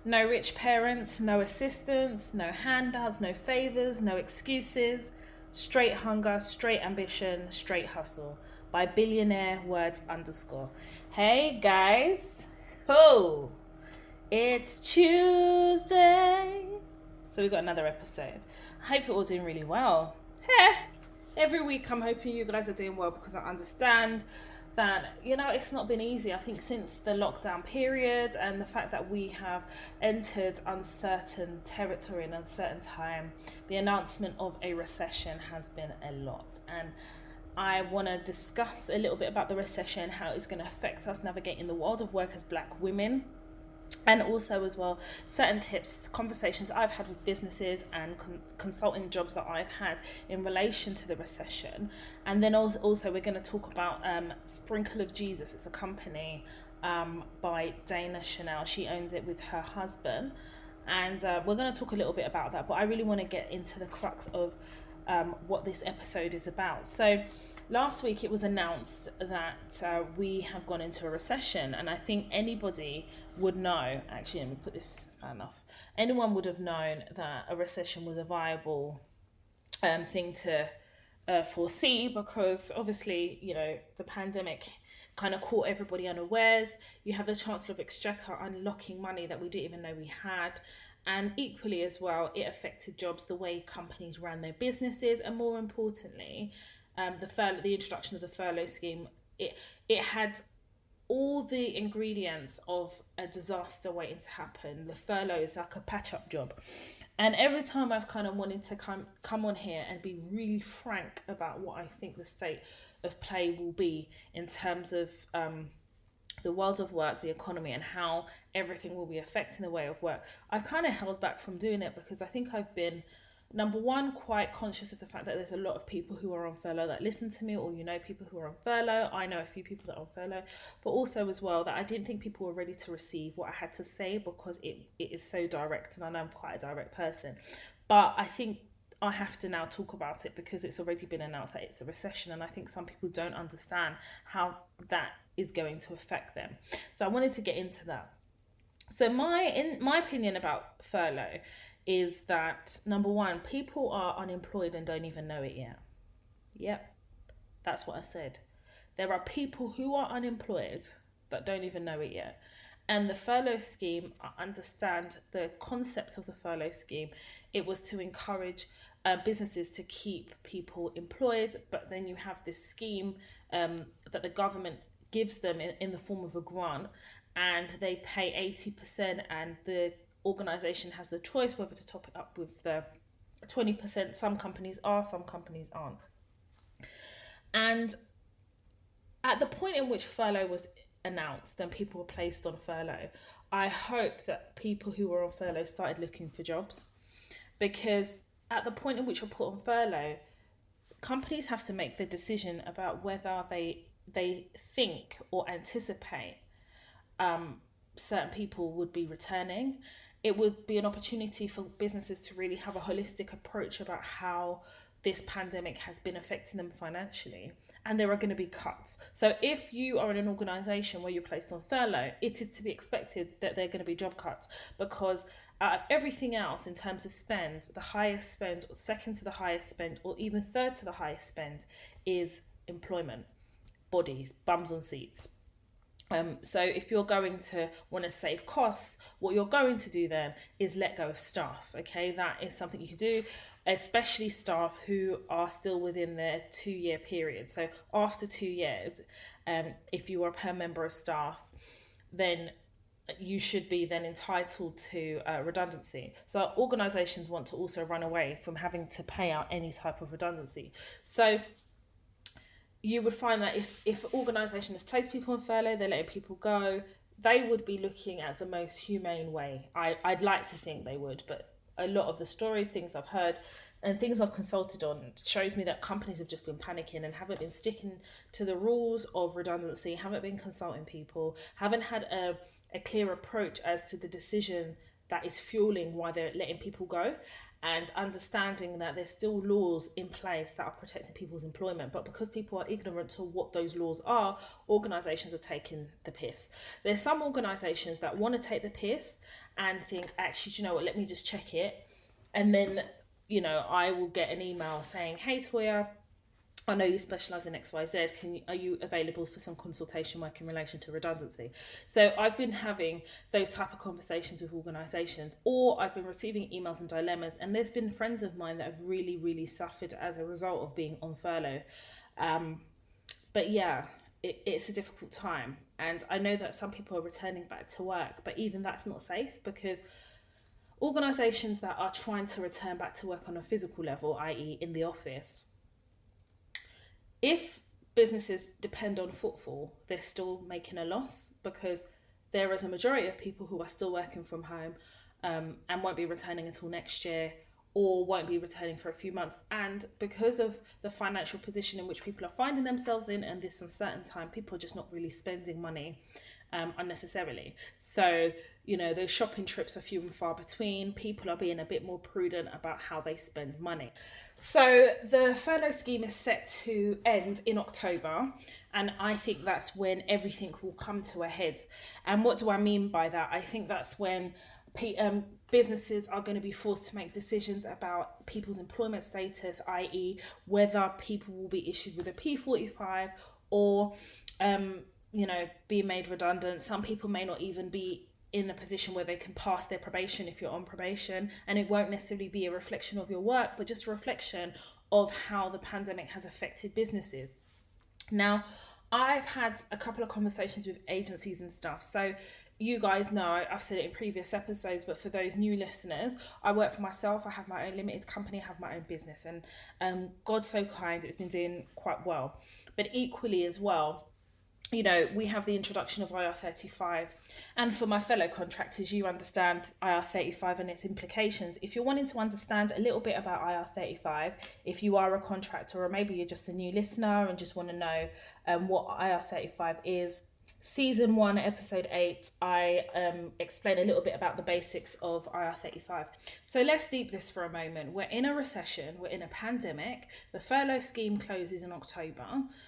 No rich parents, no assistance, no handouts, no favors, no excuses. Straight hunger, straight ambition, straight hustle. By billionaire words underscore. Hey guys. Oh, it's Tuesday. So we got another episode. I hope you're all doing really well. Hey, every week I'm hoping you guys are doing well because I understand that it's not been easy. I think since the lockdown period and the fact that we have entered uncertain territory and uncertain time, the announcement of a recession has been a lot. And I want to discuss a little bit about the recession, how it's going to affect us navigating the world of work as black women, and also as well certain tips, conversations I've had with businesses and consulting jobs that I've had in relation to the recession. And then also we're going to talk about Sprinkle of Jesus. It's a company by Dana Chanel. She owns it with her husband, and we're going to talk a little bit about that, but I really want to get into the crux of what this episode is about. So last week it was announced that we have gone into a recession, and I think anybody would know, actually let me put this enough, anyone would have known that a recession was a viable thing to foresee, because obviously the pandemic kind of caught everybody unawares. You have the Chancellor of Exchequer unlocking money that we didn't even know we had. And equally as well, it affected jobs, the way companies ran their businesses, and more importantly, the introduction of the furlough scheme. It had all the ingredients of a disaster waiting to happen. The furlough is like a patch-up job. And every time I've kind of wanted to come on here and be really frank about what I think the state of play will be in terms of the world of work, the economy, and how everything will be affecting the way of work, I've kind of held back from doing it because I think I've been, number one, quite conscious of the fact that there's a lot of people who are on furlough that listen to me, or people who are on furlough. I know a few people that are on furlough, but also as well that I didn't think people were ready to receive what I had to say because it is so direct, and I know I'm quite a direct person. But I think I have to now talk about it because it's already been announced that it's a recession, and I think some people don't understand how that is going to affect them. So I wanted to get into that. So my opinion about furlough is that, number one, people are unemployed and don't even know it yet. Yep, that's what I said. There are people who are unemployed that don't even know it yet. And the furlough scheme, I understand the concept of the furlough scheme. It was to encourage businesses to keep people employed, but then you have this scheme that the government gives them in the form of a grant, and they pay 80%, and the organisation has the choice whether to top it up with the 20%. Some companies are, some companies aren't. And at the point in which furlough was announced and people were placed on furlough, I hope that people who were on furlough started looking for jobs, because at the point in which you're put on furlough, companies have to make the decision about whether they think or anticipate certain people would be returning. It would be an opportunity for businesses to really have a holistic approach about how this pandemic has been affecting them financially, and there are going to be cuts. So if you are in an organisation where you're placed on furlough, it is to be expected that there are going to be job cuts, because out of everything else in terms of spend, the highest spend, or second to the highest spend, or even third to the highest spend is employment, bodies, bums on seats. So if you're going to want to save costs, what you're going to do then is let go of staff. Okay, that is something you can do, especially staff who are still within their 2-year period. So after 2 years, if you are per member of staff, then you should be then entitled to redundancy. So organisations want to also run away from having to pay out any type of redundancy. So you would find that if an organisation has placed people on furlough, they're letting people go, they would be looking at the most humane way. I'd like to think they would, but a lot of the stories, things I've heard, and things I've consulted on shows me that companies have just been panicking and haven't been sticking to the rules of redundancy, haven't been consulting people, haven't had a clear approach as to the decision that is fueling why they're letting people go. and understanding that there's still laws in place that are protecting people's employment. But because people are ignorant to what those laws are, organisations are taking the piss. There's some organisations that want to take the piss and think, actually, do you know what, let me just check it. And then, I will get an email saying, hey, Toya, I know you specialise in XYZ. Are you available for some consultation work in relation to redundancy? So I've been having those type of conversations with organisations, or I've been receiving emails and dilemmas, and there's been friends of mine that have really, really suffered as a result of being on furlough. But yeah, it's a difficult time, and I know that some people are returning back to work, but even that's not safe, because organisations that are trying to return back to work on a physical level, i.e. in the office, if businesses depend on footfall, they're still making a loss, because there is a majority of people who are still working from home and won't be returning until next year, or won't be returning for a few months. And because of the financial position in which people are finding themselves in and this uncertain time, people are just not really spending money unnecessarily. So, those shopping trips are few and far between. People are being a bit more prudent about how they spend money. So the furlough scheme is set to end in October, and I think that's when everything will come to a head. And what do I mean by that? I think that's when businesses are going to be forced to make decisions about people's employment status, i.e. whether people will be issued with a P45 or be made redundant. Some people may not even be in a position where they can pass their probation if you're on probation, and it won't necessarily be a reflection of your work, but just a reflection of how the pandemic has affected businesses. Now, I've had a couple of conversations with agencies and stuff, so you guys know, I've said it in previous episodes, but for those new listeners, I work for myself. I have my own limited company, I have my own business, and God's so kind, it's been doing quite well. But equally as well, we have the introduction of IR35. And for my fellow contractors, you understand IR35 and its implications. If you're wanting to understand a little bit about IR35, if you are a contractor, or maybe you're just a new listener and just want to know what IR35 is, Season 1, Episode 8, I explain a little bit about the basics of IR35. So let's deep this for a moment. We're in a recession, we're in a pandemic, the furlough scheme closes in October,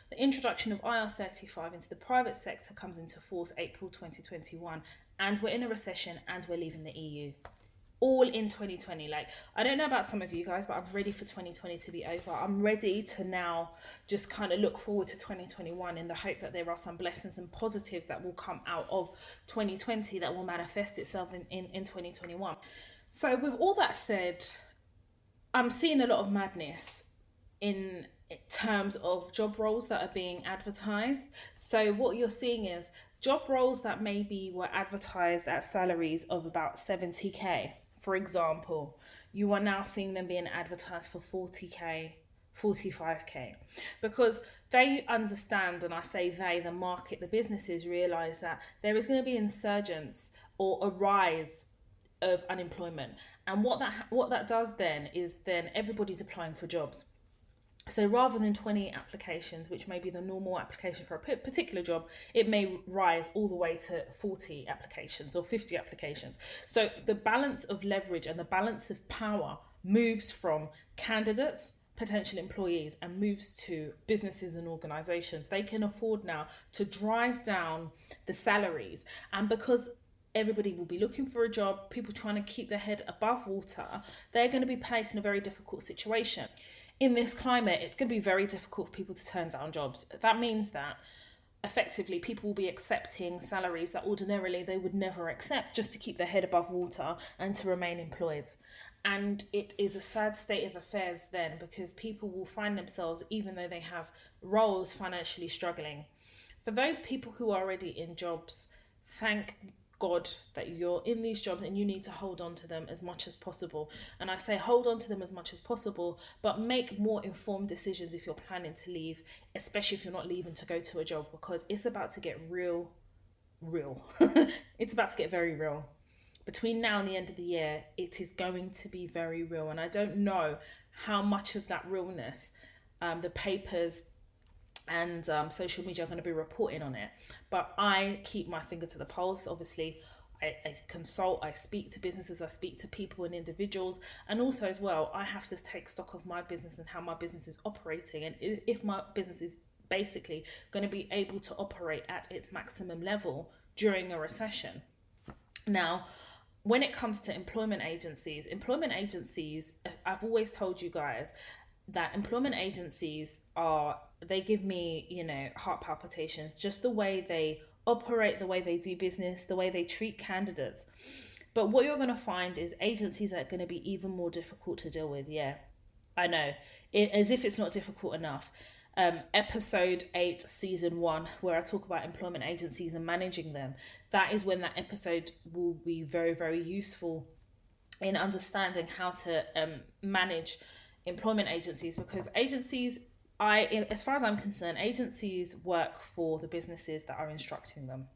the introduction of IR35 into the private sector comes into force April 2021, and we're in a recession and we're leaving the EU. All in 2020. I don't know about some of you guys, but I'm ready for 2020 to be over. I'm ready to now just kind of look forward to 2021 in the hope that there are some blessings and positives that will come out of 2020 that will manifest itself in 2021. So with all that said, I'm seeing a lot of madness in terms of job roles that are being advertised. So what you're seeing is job roles that maybe were advertised at salaries of about 70k. For example, you are now seeing them being advertised for 40k, 45k, because they understand, and I say they, the market, the businesses realise that there is going to be insurgence or a rise of unemployment. And what that does then is everybody's applying for jobs. So rather than 20 applications, which may be the normal application for a particular job, it may rise all the way to 40 applications or 50 applications. So the balance of leverage and the balance of power moves from candidates, potential employees, and moves to businesses and organisations. They can afford now to drive down the salaries. And because everybody will be looking for a job, people trying to keep their head above water, they're going to be placed in a very difficult situation. In this climate, it's going to be very difficult for people to turn down jobs. That means that effectively people will be accepting salaries that ordinarily they would never accept just to keep their head above water and to remain employed. And it is a sad state of affairs then, because people will find themselves, even though they have roles, financially struggling. For those people who are already in jobs, thank God that you're in these jobs, and you need to hold on to them as much as possible. And I say hold on to them as much as possible, but make more informed decisions if you're planning to leave, especially if you're not leaving to go to a job, because it's about to get real. It's about to get very real. Between now and the end of the year, it is going to be very real. And I don't know how much of that realness the papers and social media are going to be reporting on it, but I keep my finger to the pulse. Obviously, I consult, I speak to businesses, I speak to people and individuals. And also as well, I have to take stock of my business and how my business is operating. And if my business is basically going to be able to operate at its maximum level during a recession. Now, when it comes to employment agencies, I've always told you guys that employment agencies they give me, heart palpitations, just the way they operate, the way they do business, the way they treat candidates. But what you're going to find is agencies are going to be even more difficult to deal with. Yeah, I know. As if it's not difficult enough. Episode 8, season 1, where I talk about employment agencies and managing them. That is when that episode will be very, very useful in understanding how to manage employment agencies, because agencies, as far as I'm concerned, agencies work for the businesses that are instructing them.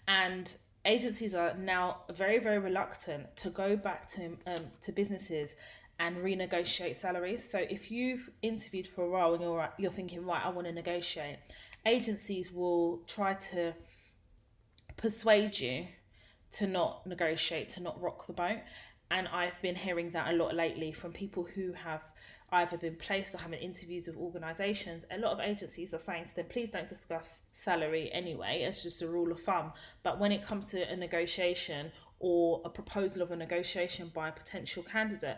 And agencies are now very, very reluctant to go back to businesses and renegotiate salaries. So if you've interviewed for a role and you're thinking, right, I want to negotiate, agencies will try to persuade you to not negotiate, to not rock the boat. And I've been hearing that a lot lately from people who have either been placed or having interviews with organisations. A lot of agencies are saying to them, please don't discuss salary anyway, it's just a rule of thumb. But when it comes to a negotiation or a proposal of a negotiation by a potential candidate,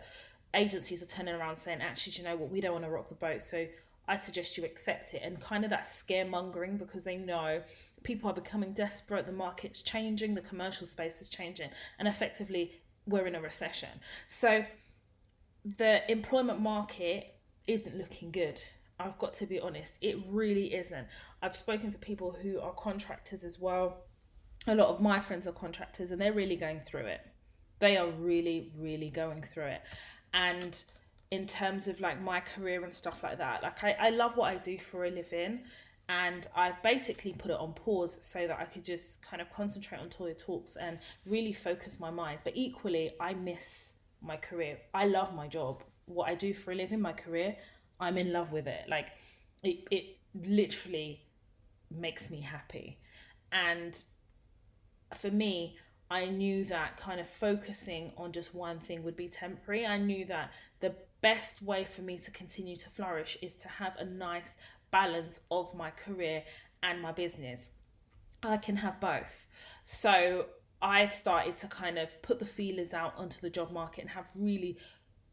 agencies are turning around saying, actually, do you know what, we don't want to rock the boat, so I suggest you accept it. And kind of that scaremongering, because they know people are becoming desperate, the market's changing, the commercial space is changing, and effectively we're in a recession. So the employment market isn't looking good. I've got to be honest, it really isn't. I've spoken to people who are contractors as well. A lot of my friends are contractors and they're really going through it. They are really, really going through it. And in terms of like my career and stuff like that, like I love what I do for a living, and I've basically put it on pause so that I could just kind of concentrate on Toya Talks and really focus my mind. But equally, I miss my career. I love my job. What I do for a living, my career, I'm in love with it. Like it literally makes me happy. And for me, I knew that kind of focusing on just one thing would be temporary. I knew that the best way for me to continue to flourish is to have a nice balance of my career and my business. I can have both. So I've started to kind of put the feelers out onto the job market and have really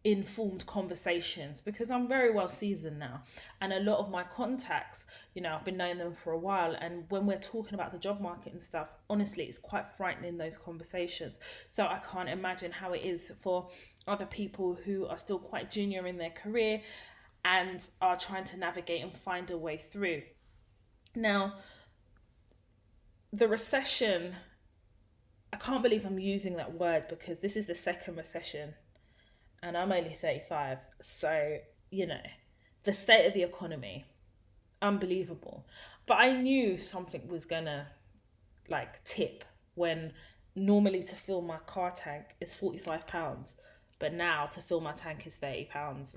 informed conversations, because I'm very well seasoned now, and a lot of my contacts, I've been knowing them for a while, and when we're talking about the job market and stuff, honestly, it's quite frightening, those conversations. So I can't imagine how it is for other people who are still quite junior in their career and are trying to navigate and find a way through. Now, the recession, I can't believe I'm using that word, because this is the second recession and I'm only 35. So, the state of the economy, unbelievable. But I knew something was gonna tip, when normally to fill my car tank is £45, but now to fill my tank is £30.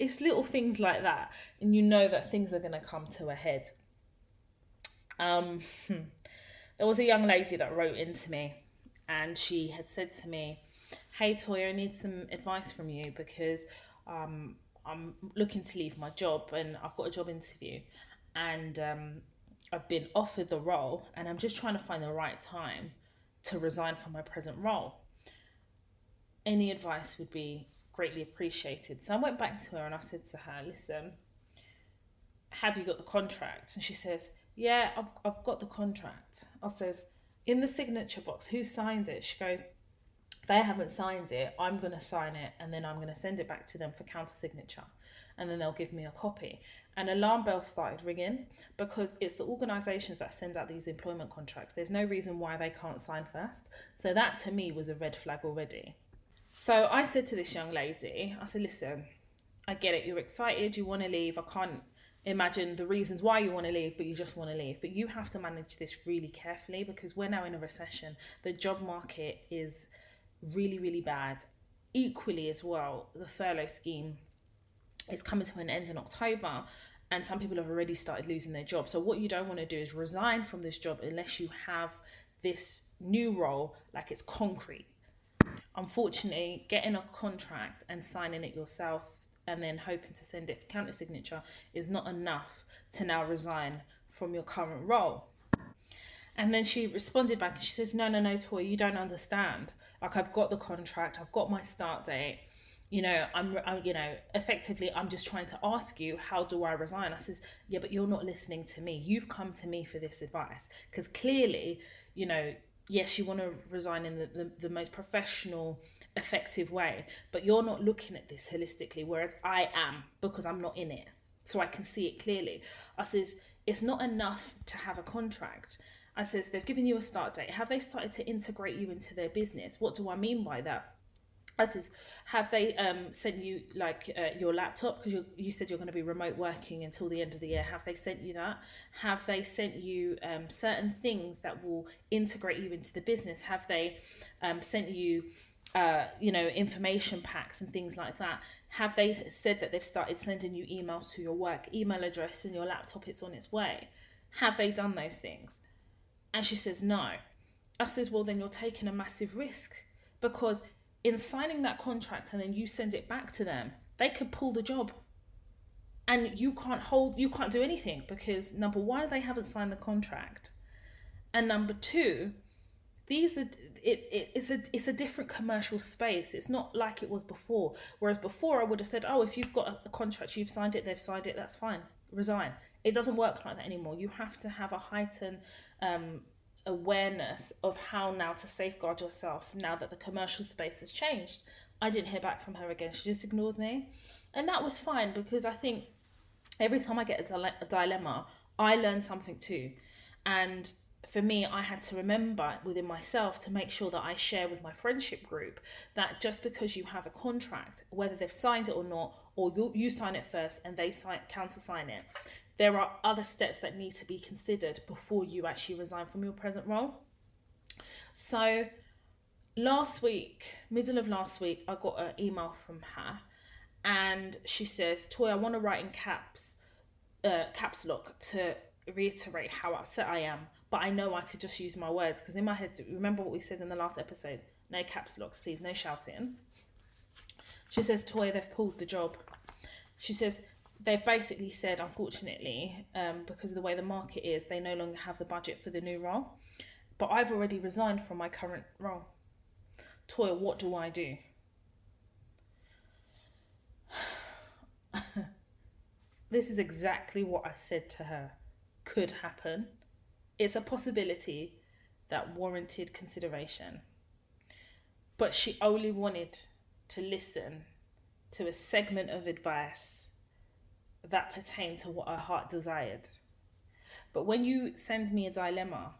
It's little things like that. And that things are gonna come to a head. There was a young lady that wrote into me, and she had said to me, hey Toya, I need some advice from you, because I'm looking to leave my job and I've got a job interview, and I've been offered the role, and I'm just trying to find the right time to resign from my present role. Any advice would be greatly appreciated. So I went back to her and I said to her, listen, have you got the contract? And she says, yeah, I've got the contract. I says, in the signature box, who signed it? She goes, they haven't signed it, I'm going to sign it, and then I'm going to send it back to them for counter signature, and then they'll give me a copy. And alarm bells started ringing, because it's the organisations that send out these employment contracts. There's no reason why they can't sign first. So that to me was a red flag already. So I said to this young lady, I said, listen, I get it, you're excited, you want to leave, I can't imagine the reasons why you want to leave, but you just want to leave. But you have to manage this really carefully, because we're now in a recession. The job market is really, really bad. Equally as well, the furlough scheme is coming to an end in October, and some people have already started losing their job. So what you don't want to do is resign from this job unless you have this new role like it's concrete. Unfortunately, getting a contract and signing it yourself and then hoping to send it for counter signature is not enough to now resign from your current role. And then she responded back and she says, no, Toy, you don't understand. Like, I've got the contract, I've got my start date. I'm effectively, I'm just trying to ask you, how do I resign? I says, yeah, but you're not listening to me. You've come to me for this advice. Because clearly, yes, you want to resign in the most professional, effective way, but you're not looking at this holistically, whereas I am, because I'm not in it. So I can see it clearly. I says, it's not enough to have a contract. I says, they've given you a start date. Have they started to integrate you into their business? What do I mean by that? I says, have they sent you your laptop? Because you said you're going to be remote working until the end of the year. Have they sent you that? Have they sent you certain things that will integrate you into the business? Have they sent you information packs and things like that? Have they said that they've started sending you emails to your work email address and your laptop, it's on its way? Have they done those things? And she says, no. I says, well, then you're taking a massive risk, because in signing that contract and then you send it back to them, they could pull the job and you can't do anything, because number one, they haven't signed the contract, and number two, it's a different commercial space. It's not like it was before. Whereas before I would have said, oh, if you've got a contract, you've signed it, they've signed it, that's fine, resign. It doesn't work like that anymore. You have to have a heightened awareness of how now to safeguard yourself now that the commercial space has changed. I didn't hear back from her again. She just ignored me. And that was fine, because I think every time I get a dilemma, I learn something too. And for me, I had to remember within myself to make sure that I share with my friendship group that just because you have a contract, whether they've signed it or not, or you sign it first and they countersign it, there are other steps that need to be considered before you actually resign from your present role. So last week, middle of last week, I got an email from her and she says, Toy, I want to write in caps lock to reiterate how upset I am, but I know I could just use my words, because in my head, remember what we said in the last episode? No caps locks, please, no shouting. She says, Toy, they've pulled the job. She says, they've basically said, unfortunately, because of the way the market is, they no longer have the budget for the new role. But I've already resigned from my current role. Toy, what do I do? This is exactly what I said to her could happen. It's a possibility that warranted consideration. But she only wanted to listen to a segment of advice that pertained to what her heart desired. But when you send me a dilemma,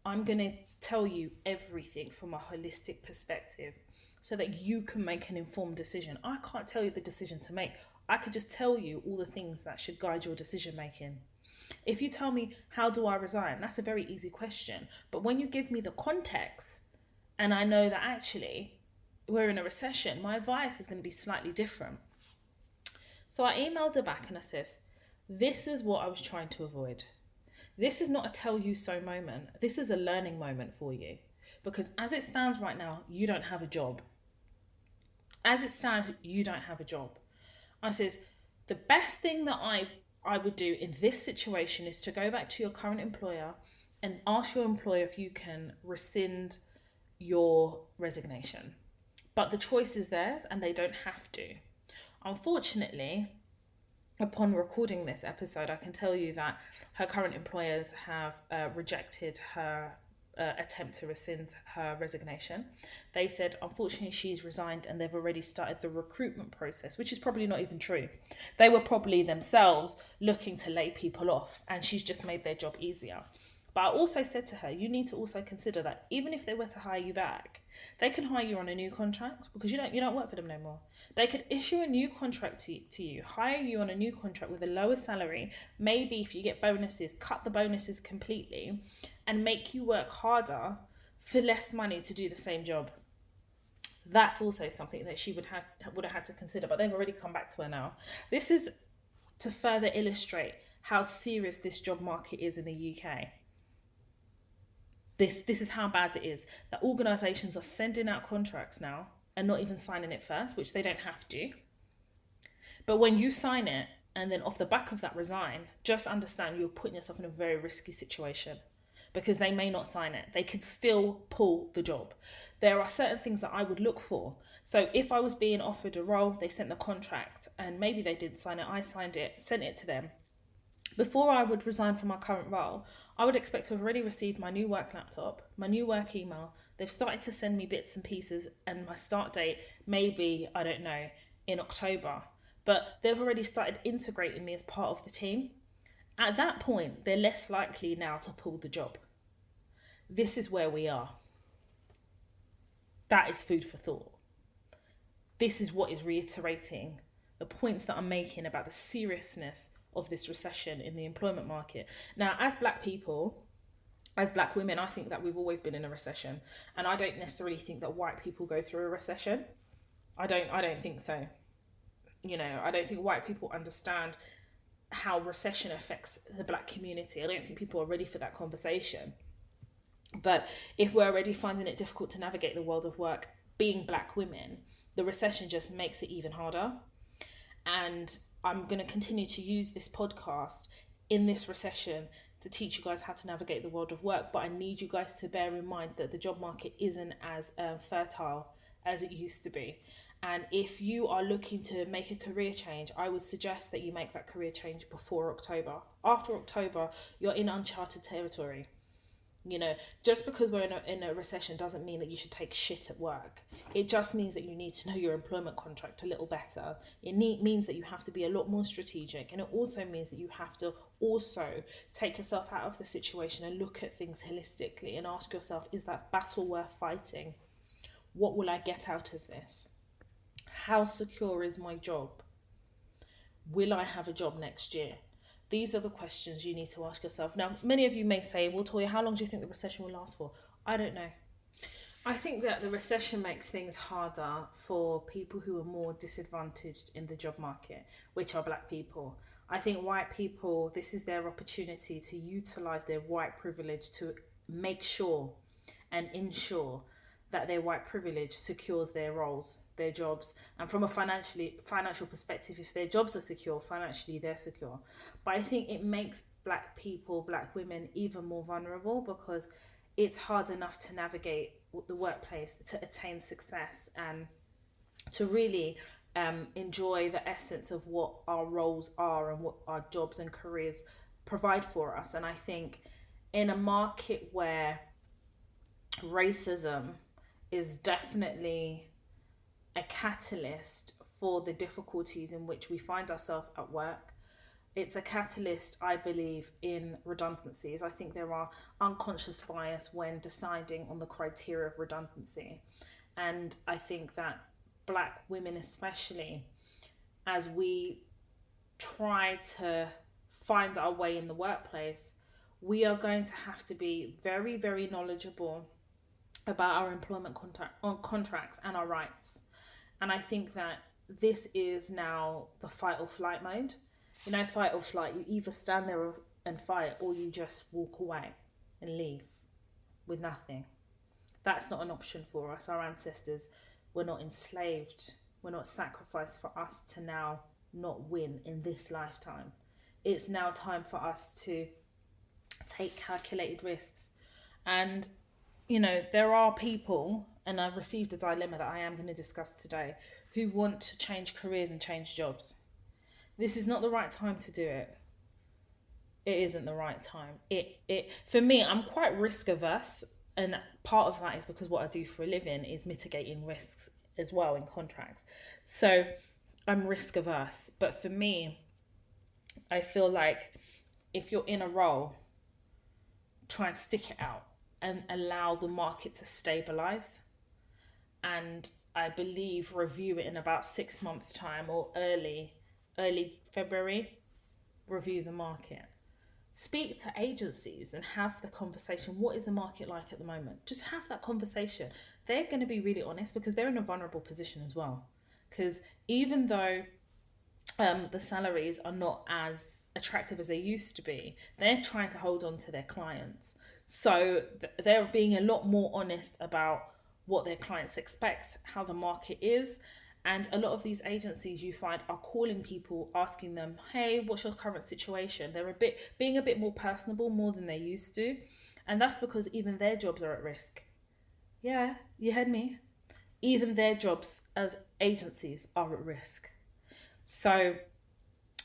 I'm going to tell you everything from a holistic perspective so that you can make an informed decision. I can't tell you the decision to make. I could just tell you all the things that should guide your decision making. If you tell me, how do I resign? That's a very easy question. But when you give me the context, and I know that actually we're in a recession, my advice is going to be slightly different. So I emailed her back and I says, this is what I was trying to avoid. This is not a tell you so moment. This is a learning moment for you. Because as it stands right now, you don't have a job. As it stands, you don't have a job. I says, the best thing that I would do in this situation is to go back to your current employer and ask your employer if you can rescind your resignation. But the choice is theirs and they don't have to. Unfortunately, upon recording this episode, I can tell you that her current employers have rejected her attempt to rescind her resignation. They said, unfortunately, she's resigned and they've already started the recruitment process, which is probably not even true. They were probably themselves looking to lay people off and she's just made their job easier. But I also said to her, you need to also consider that even if they were to hire you back, they can hire you on a new contract because you don't work for them no more. They could issue a new contract to you, hire you on a new contract with a lower salary, maybe if you get bonuses, cut the bonuses completely, and make you work harder for less money to do the same job. That's also something that she would have had to consider, but they've already come back to her now. This is to further illustrate how serious this job market is in the UK. This is how bad it is, that organisations are sending out contracts now and not even signing it first, which they don't have to. But when you sign it and then off the back of that resign, just understand you're putting yourself in a very risky situation, because they may not sign it. They could still pull the job. There are certain things that I would look for. So if I was being offered a role, they sent the contract and maybe they didn't sign it, I signed it, sent it to them. Before I would resign from my current role, I would expect to have already received my new work laptop, my new work email. They've started to send me bits and pieces, and my start date maybe, I don't know, in October. But they've already started integrating me as part of the team. At that point, they're less likely now to pull the job. This is where we are. That is food for thought. This is what is reiterating the points that I'm making about the seriousness of this recession in the employment market. Now, as black people, as black women, I think that we've always been in a recession, and I don't necessarily think that white people go through a recession. I don't think so. I don't think white people understand how recession affects the black community. I don't think people are ready for that conversation. But if we're already finding it difficult to navigate the world of work being black women, the recession just makes it even harder. And I'm going to continue to use this podcast in this recession to teach you guys how to navigate the world of work. But I need you guys to bear in mind that the job market isn't as fertile as it used to be. And if you are looking to make a career change, I would suggest that you make that career change before October. After October, you're in uncharted territory. Just because we're in a recession doesn't mean that you should take shit at work. It just means that you need to know your employment contract a little better. It means that you have to be a lot more strategic. And it also means that you have to also take yourself out of the situation and look at things holistically and ask yourself, is that battle worth fighting? What will I get out of this? How secure is my job? Will I have a job next year? These are the questions you need to ask yourself. Now, many of you may say, well, Toya, how long do you think the recession will last for? I don't know. I think that the recession makes things harder for people who are more disadvantaged in the job market, which are black people. I think white people, this is their opportunity to utilise their white privilege to make sure and ensure that their white privilege secures their roles, their jobs. And from a financial perspective, if their jobs are secure, financially they're secure. But I think it makes black people, black women even more vulnerable, because it's hard enough to navigate the workplace, to attain success and to really enjoy the essence of what our roles are and what our jobs and careers provide for us. And I think in a market where racism is definitely a catalyst for the difficulties in which we find ourselves at work. It's a catalyst, I believe, in redundancies. I think there are unconscious bias when deciding on the criteria of redundancy. And I think that black women especially, as we try to find our way in the workplace, we are going to have to be very, very knowledgeable about our employment contracts and our rights. And I think that this is now the fight or flight mode. Fight or flight, you either stand there and fight, or you just walk away and leave with nothing. That's not an option for us. Our ancestors were not enslaved, were not sacrificed for us to now not win in this lifetime. It's now time for us to take calculated risks. And there are people, and I've received a dilemma that I am going to discuss today, who want to change careers and change jobs. This is not the right time to do it. It isn't the right time. For me, I'm quite risk averse, and part of that is because what I do for a living is mitigating risks as well in contracts. So I'm risk averse. But for me, I feel like if you're in a role, try and stick it out and allow the market to stabilize. And I believe review it in about 6 months' time, or early February, review the market. Speak to agencies and have the conversation. What is the market like at the moment? Just have that conversation. They're going to be really honest, because they're in a vulnerable position as well. Because even though the salaries are not as attractive as they used to be. They're trying to hold on to their clients. So they're being a lot more honest about what their clients expect, how the market is. And a lot of these agencies you find are calling people, asking them, hey, what's your current situation? They're being a bit more personable, more than they used to. And that's because even their jobs are at risk. Yeah, you heard me. Even their jobs as agencies are at risk. So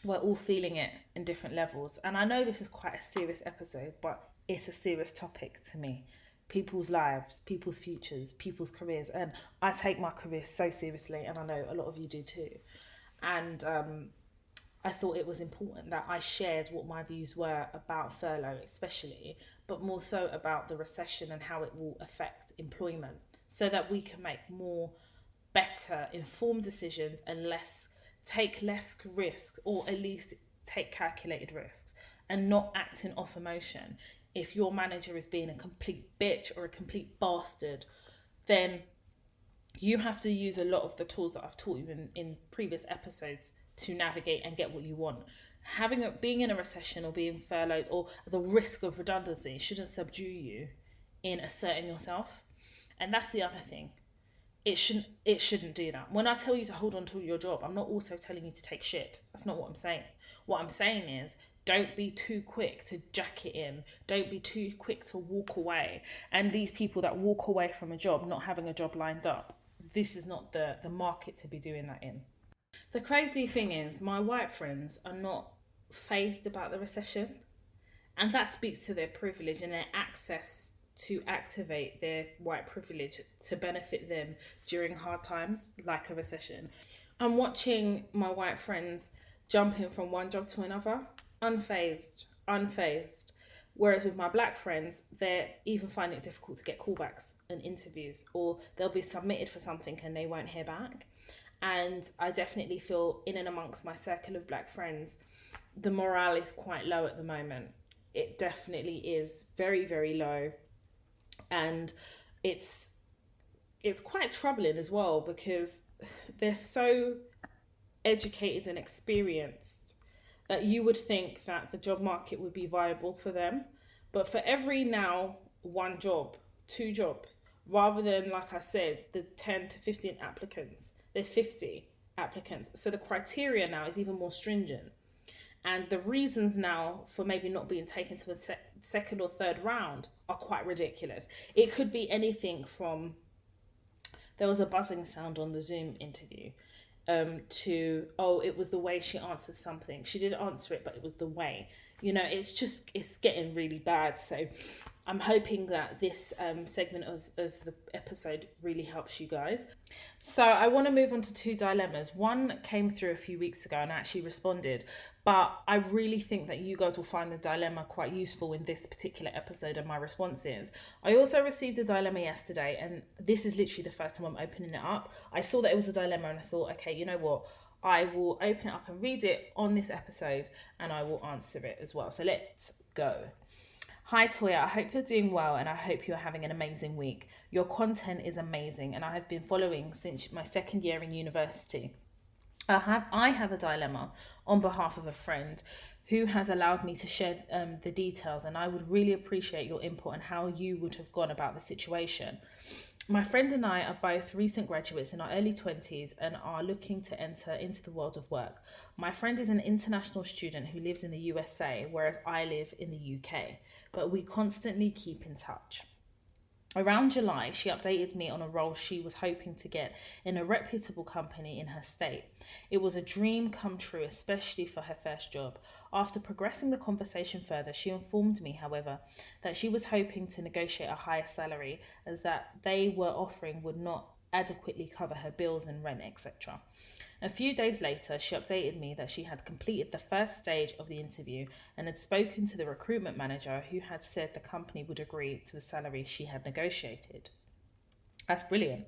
we're all feeling it in different levels. And I know this is quite a serious episode, but it's a serious topic to me. People's lives, people's futures, people's careers. And I take my career so seriously, and I know a lot of you do too. And I thought it was important that I shared what my views were about furlough, especially, but more so about the recession and how it will affect employment, so that we can make more better informed decisions and take less risks, or at least take calculated risks, and not acting off emotion. If your manager is being a complete bitch or a complete bastard, then you have to use a lot of the tools that I've taught you in previous episodes to navigate and get what you want. Being in a recession or being furloughed or the risk of redundancy shouldn't subdue you in asserting yourself. And that's the other thing. It shouldn't do that. When I tell you to hold on to your job, I'm not also telling you to take shit. That's not what I'm saying. What I'm saying is, don't be too quick to jack it in. Don't be too quick to walk away. And these people that walk away from a job, not having a job lined up, this is not the market to be doing that in. The crazy thing is, my white friends are not fazed about the recession. And that speaks to their privilege and their access to activate their white privilege to benefit them during hard times like a recession. I'm watching my white friends jumping from one job to another, unfazed. Whereas with my black friends, they're even finding it difficult to get callbacks and interviews, or they'll be submitted for something and they won't hear back. And I definitely feel in and amongst my circle of black friends, the morale is quite low at the moment. It definitely is very, very low. And it's quite troubling as well, because they're so educated and experienced that you would think that the job market would be viable for them. But for every now one job, two jobs, rather than, like I said, the 10 to 15 applicants, there's 50 applicants. So the criteria now is even more stringent. And the reasons now for maybe not being taken to a second or third round are quite ridiculous. It could be anything from, there was a buzzing sound on the Zoom interview, to, oh, it was the way she answered something. She didn't answer it, but it was the way. It's getting really bad. So I'm hoping that this segment of the episode really helps you guys. So I want to move on to two dilemmas. One came through a few weeks ago and I actually responded, but I really think that you guys will find the dilemma quite useful in this particular episode and my responses. I also received a dilemma yesterday, and this is literally the first time I'm opening it up. I saw that it was a dilemma and I thought, okay, you know what? I will open it up and read it on this episode, and I will answer it as well. So let's go. Hi Toya, I hope you're doing well and I hope you're having an amazing week. Your content is amazing and I have been following since my second year in university. I have a dilemma on behalf of a friend who has allowed me to share the details, and I would really appreciate your input on how you would have gone about the situation. My friend and I are both recent graduates in our early 20s and are looking to enter into the world of work. My friend is an international student who lives in the USA, whereas I live in the UK, but we constantly keep in touch. Around July, she updated me on a role she was hoping to get in a reputable company in her state. It was a dream come true, especially for her first job. After progressing the conversation further, she informed me, however, that she was hoping to negotiate a higher salary, as that they were offering would not adequately cover her bills and rent, etc. A few days later, she updated me that she had completed the first stage of the interview and had spoken to the recruitment manager, who had said the company would agree to the salary she had negotiated. That's brilliant.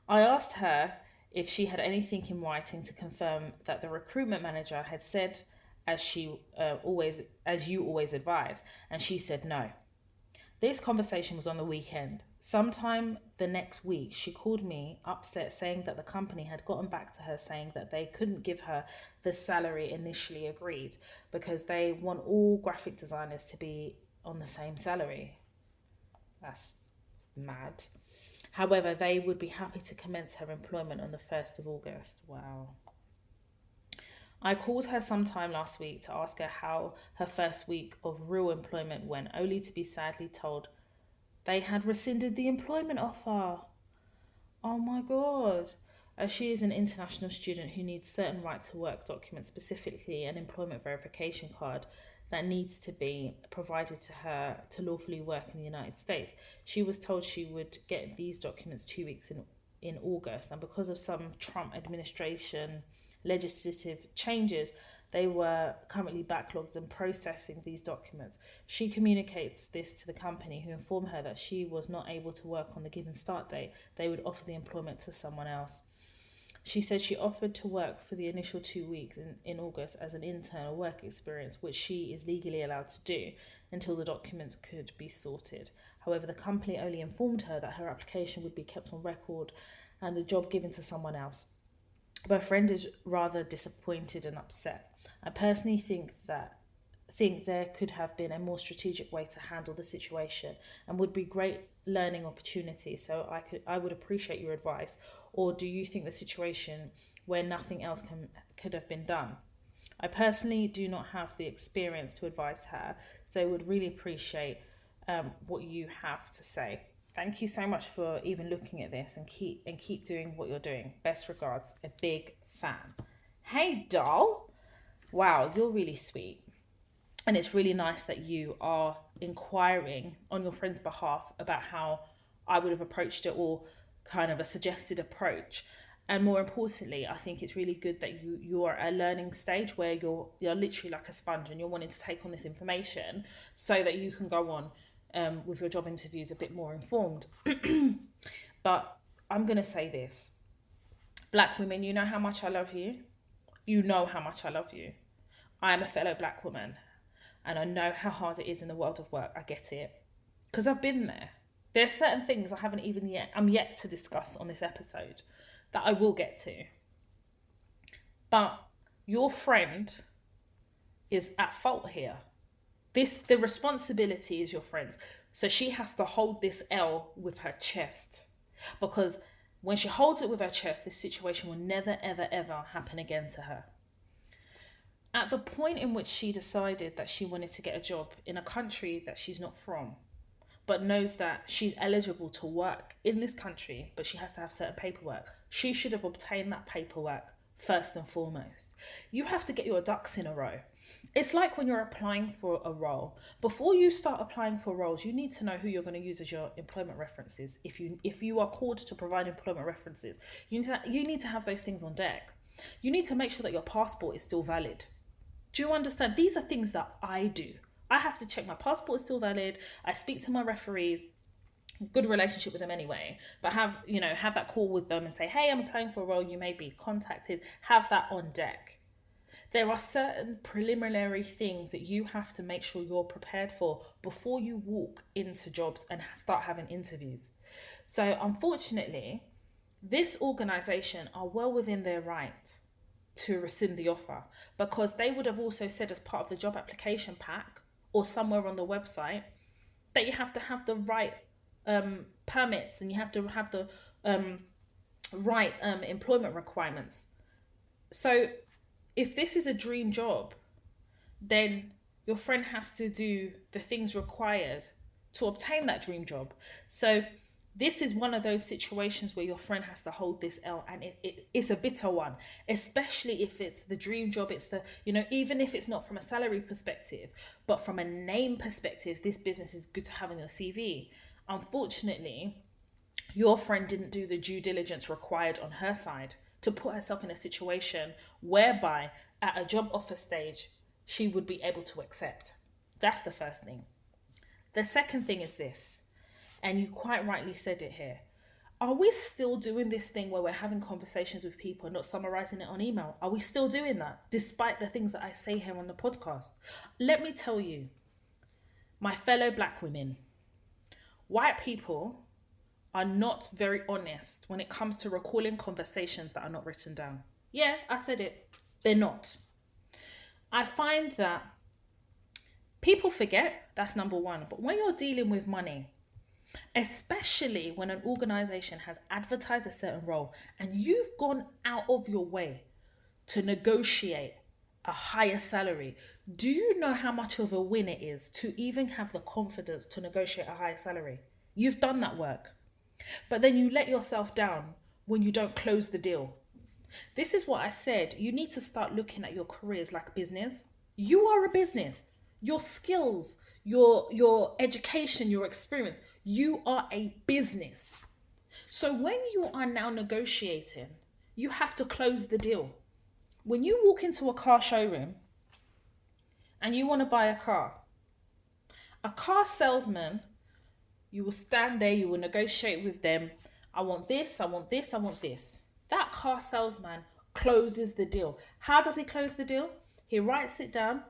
I asked her if she had anything in writing to confirm that the recruitment manager had said, as you always advise, and she said no. This conversation was on the weekend. Sometime the next week, she called me upset, saying that the company had gotten back to her saying that they couldn't give her the salary initially agreed because they want all graphic designers to be on the same salary. That's mad. However, they would be happy to commence her employment on the 1st of August. Wow. I called her sometime last week to ask her how her first week of real employment went, only to be sadly told they had rescinded the employment offer. Oh my God. As she is an international student who needs certain right to work documents, specifically an employment verification card that needs to be provided to her to lawfully work in the United States. She was told she would get these documents 2 weeks in August, and because of some Trump administration legislative changes, they were currently backlogged in processing these documents. She communicates this to the company, who informed her that she was not able to work on the given start date. They would offer the employment to someone else. She said she offered to work for the initial 2 weeks in August as an intern work experience, which she is legally allowed to do until the documents could be sorted. However, the company only informed her that her application would be kept on record and the job given to someone else. My friend is rather disappointed and upset. I personally think there could have been a more strategic way to handle the situation and would be great learning opportunity. So I would appreciate your advice. Or do you think the situation where nothing else could have been done? I personally do not have the experience to advise her, so would really appreciate what you have to say. Thank you so much for even looking at this and keep doing what you're doing. Best regards, a big fan. Hey, doll. Wow, you're really sweet. And it's really nice that you are inquiring on your friend's behalf about how I would have approached it, or kind of a suggested approach. And more importantly, I think it's really good that you are at a learning stage where you're literally like a sponge and you're wanting to take on this information so that you can go on with your job interviews a bit more informed. But I'm going to say this. Black women, you know how much I love you. You know how much I love you. I am a fellow black woman and I know how hard it is in the world of work. I get it because I've been there. There's certain things I'm yet to discuss on this episode that I will get to. But your friend is at fault here. The responsibility is your friend's. So she has to hold this L with her chest, because when she holds it with her chest, this situation will never, ever, ever happen again to her. At the point in which she decided that she wanted to get a job in a country that she's not from, but knows that she's eligible to work in this country, but she has to have certain paperwork, she should have obtained that paperwork first and foremost. You have to get your ducks in a row. It's like when you're applying for a role. Before you start applying for roles, you need to know who you're going to use as your employment references. If you are called to provide employment references, you need to have those things on deck. You need to make sure that your passport is still valid. Do you understand? These are things that I do. I have to check my passport is still valid. I speak to my referees, good relationship with them anyway, but have that call with them and say, hey, I'm applying for a role, you may be contacted. Have that on deck. There are certain preliminary things that you have to make sure you're prepared for before you walk into jobs and start having interviews. So unfortunately, this organisation are well within their right to rescind the offer, because they would have also said as part of the job application pack or somewhere on the website that you have to have the right permits and you have to have the right employment requirements. So if this is a dream job, then your friend has to do the things required to obtain that dream job. So this is one of those situations where your friend has to hold this L, and it's a bitter one, especially if it's the dream job. It's even if it's not from a salary perspective, but from a name perspective, this business is good to have on your CV. Unfortunately, your friend didn't do the due diligence required on her side to put herself in a situation whereby at a job offer stage, she would be able to accept. That's the first thing. The second thing is this, and you quite rightly said it here. Are we still doing this thing where we're having conversations with people and not summarizing it on email? Are we still doing that despite the things that I say here on the podcast? Let me tell you, my fellow black women, White people are not very honest when it comes to recalling conversations that are not written down. Yeah, I said it. They're not. I find that people forget, that's number one. But when you're dealing with money, especially when an organization has advertised a certain role and you've gone out of your way to negotiate a higher salary, do you know how much of a win it is to even have the confidence to negotiate a higher salary? You've done that work. But then you let yourself down when you don't close the deal. This is what I said. You need to start looking at your careers like business. You are a business. Your skills, your education, your experience, you are a business. So when you are now negotiating, you have to close the deal. When you walk into a car showroom and you want to buy a car salesman, you will stand there, you will negotiate with them. I want this, I want this, I want this. That car salesman closes the deal. How does he close the deal? He writes it down.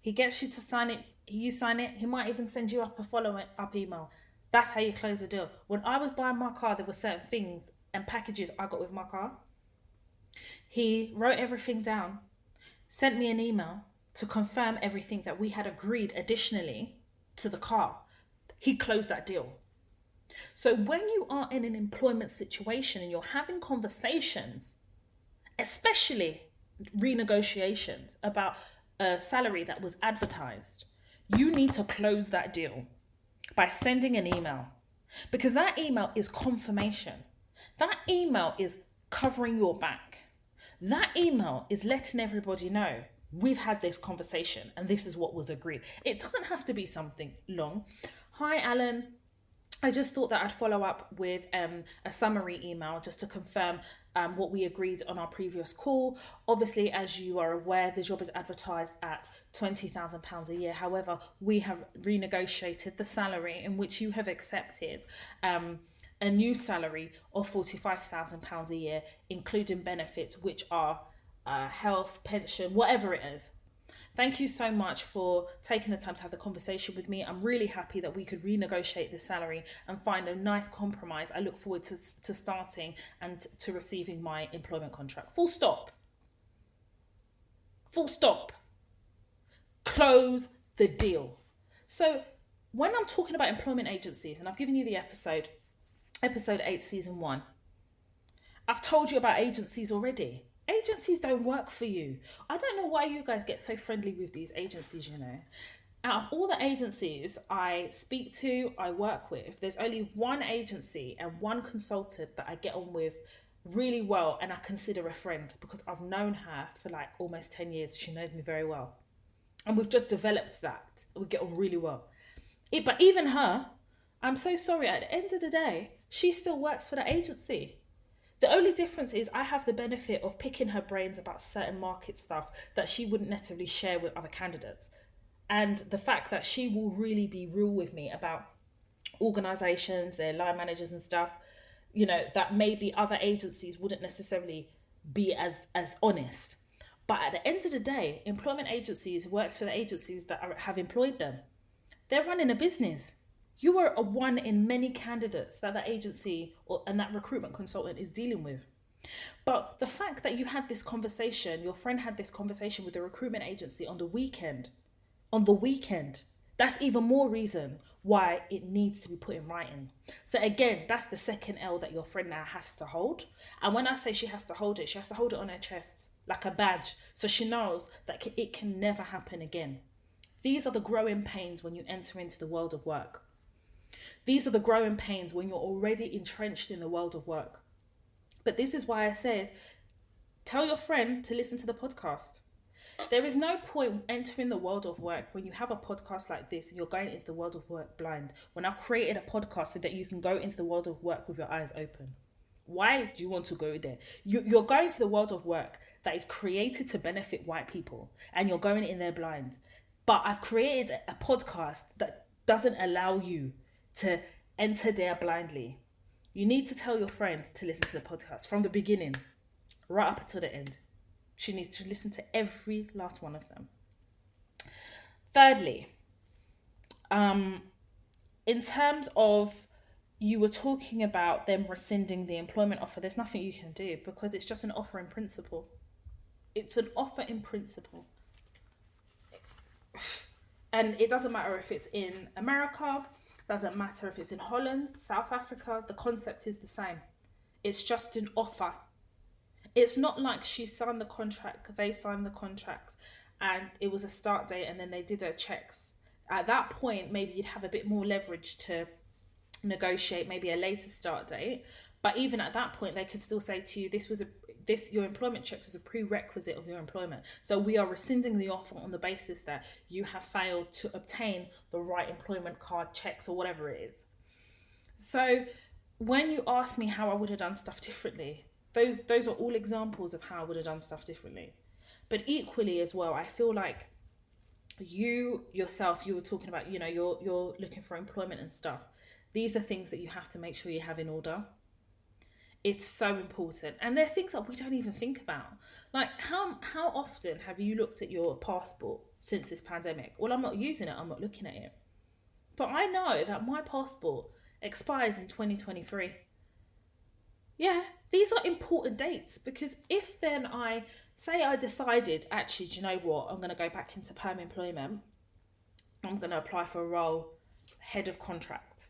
He gets you to sign it. You sign it. He might even send you up a follow-up email. That's how you close the deal. When I was buying my car, there were certain things and packages I got with my car. He wrote everything down, sent me an email to confirm everything that we had agreed additionally to the car. He closed that deal. So when you are in an employment situation and you're having conversations, especially renegotiations about a salary that was advertised, you need to close that deal by sending an email, because that email is confirmation. That email is covering your back. That email is letting everybody know we've had this conversation and this is what was agreed. It doesn't have to be something long. Hi, Alan. I just thought that I'd follow up with a summary email just to confirm what we agreed on our previous call. Obviously, as you are aware, the job is advertised at £20,000 a year. However, we have renegotiated the salary in which you have accepted a new salary of £45,000 a year, including benefits, which are health, pension, whatever it is. Thank you so much for taking the time to have the conversation with me. I'm really happy that we could renegotiate this salary and find a nice compromise. I look forward to starting and to receiving my employment contract. Full stop. Full stop. Close the deal. So when I'm talking about employment agencies, and I've given you the episode 8, season 1, I've told you about agencies already. Agencies don't work for you. I don't know why you guys get so friendly with these agencies, you know. Out of all the agencies I speak to, I work with, there's only one agency and one consultant that I get on with really well and I consider a friend, because I've known her for like almost 10 years. She knows me very well. And we've just developed that. We get on really well. But even her, I'm so sorry, at the end of the day, she still works for the agency. The only difference is I have the benefit of picking her brains about certain market stuff that she wouldn't necessarily share with other candidates. And the fact that she will really be real with me about organizations, their line managers and stuff, you know, that maybe other agencies wouldn't necessarily be as honest. But at the end of the day, employment agencies works for the agencies that have employed them. They're running a business. You are a one in many candidates that that agency and that recruitment consultant is dealing with. But the fact that you had this conversation, your friend had this conversation with the recruitment agency on the weekend, that's even more reason why it needs to be put in writing. So again, that's the second L that your friend now has to hold. And when I say she has to hold it on her chest like a badge, so she knows that it can never happen again. These are the growing pains when you enter into the world of work. These are the growing pains when you're already entrenched in the world of work. But this is why I said, tell your friend to listen to the podcast. There is no point entering the world of work when you have a podcast like this and you're going into the world of work blind, when I've created a podcast so that you can go into the world of work with your eyes open. Why do you want to go there? You're going to the world of work that is created to benefit white people, and you're going in there blind. But I've created a podcast that doesn't allow you to enter there blindly. You need to tell your friend to listen to the podcast from the beginning right up until the end. She needs to listen to every last one of them. Thirdly, in terms of, you were talking about them rescinding the employment offer, there's nothing you can do because it's just an offer in principle. It's an offer in principle. And it doesn't matter if it's in America, doesn't matter if it's in Holland, South Africa, the concept is the same. It's just an offer. It's not like she signed the contract, they signed the contracts, and it was a start date and then they did her checks. At that point, maybe you'd have a bit more leverage to negotiate maybe a later start date. But even at that point, they could still say to you, your employment checks was a prerequisite of your employment. So we are rescinding the offer on the basis that you have failed to obtain the right employment card checks or whatever it is. So when you ask me how I would have done stuff differently, those are all examples of how I would have done stuff differently. But equally as well, I feel like you yourself, you were talking about, you're looking for employment and stuff. These are things that you have to make sure you have in order. It's so important. And they're things that we don't even think about. Like, how often have you looked at your passport since this pandemic? Well, I'm not using it. I'm not looking at it. But I know that my passport expires in 2023. Yeah, these are important dates, because if then I decided, actually, do you know what? I'm going to go back into perm employment. I'm going to apply for a role, head of contract.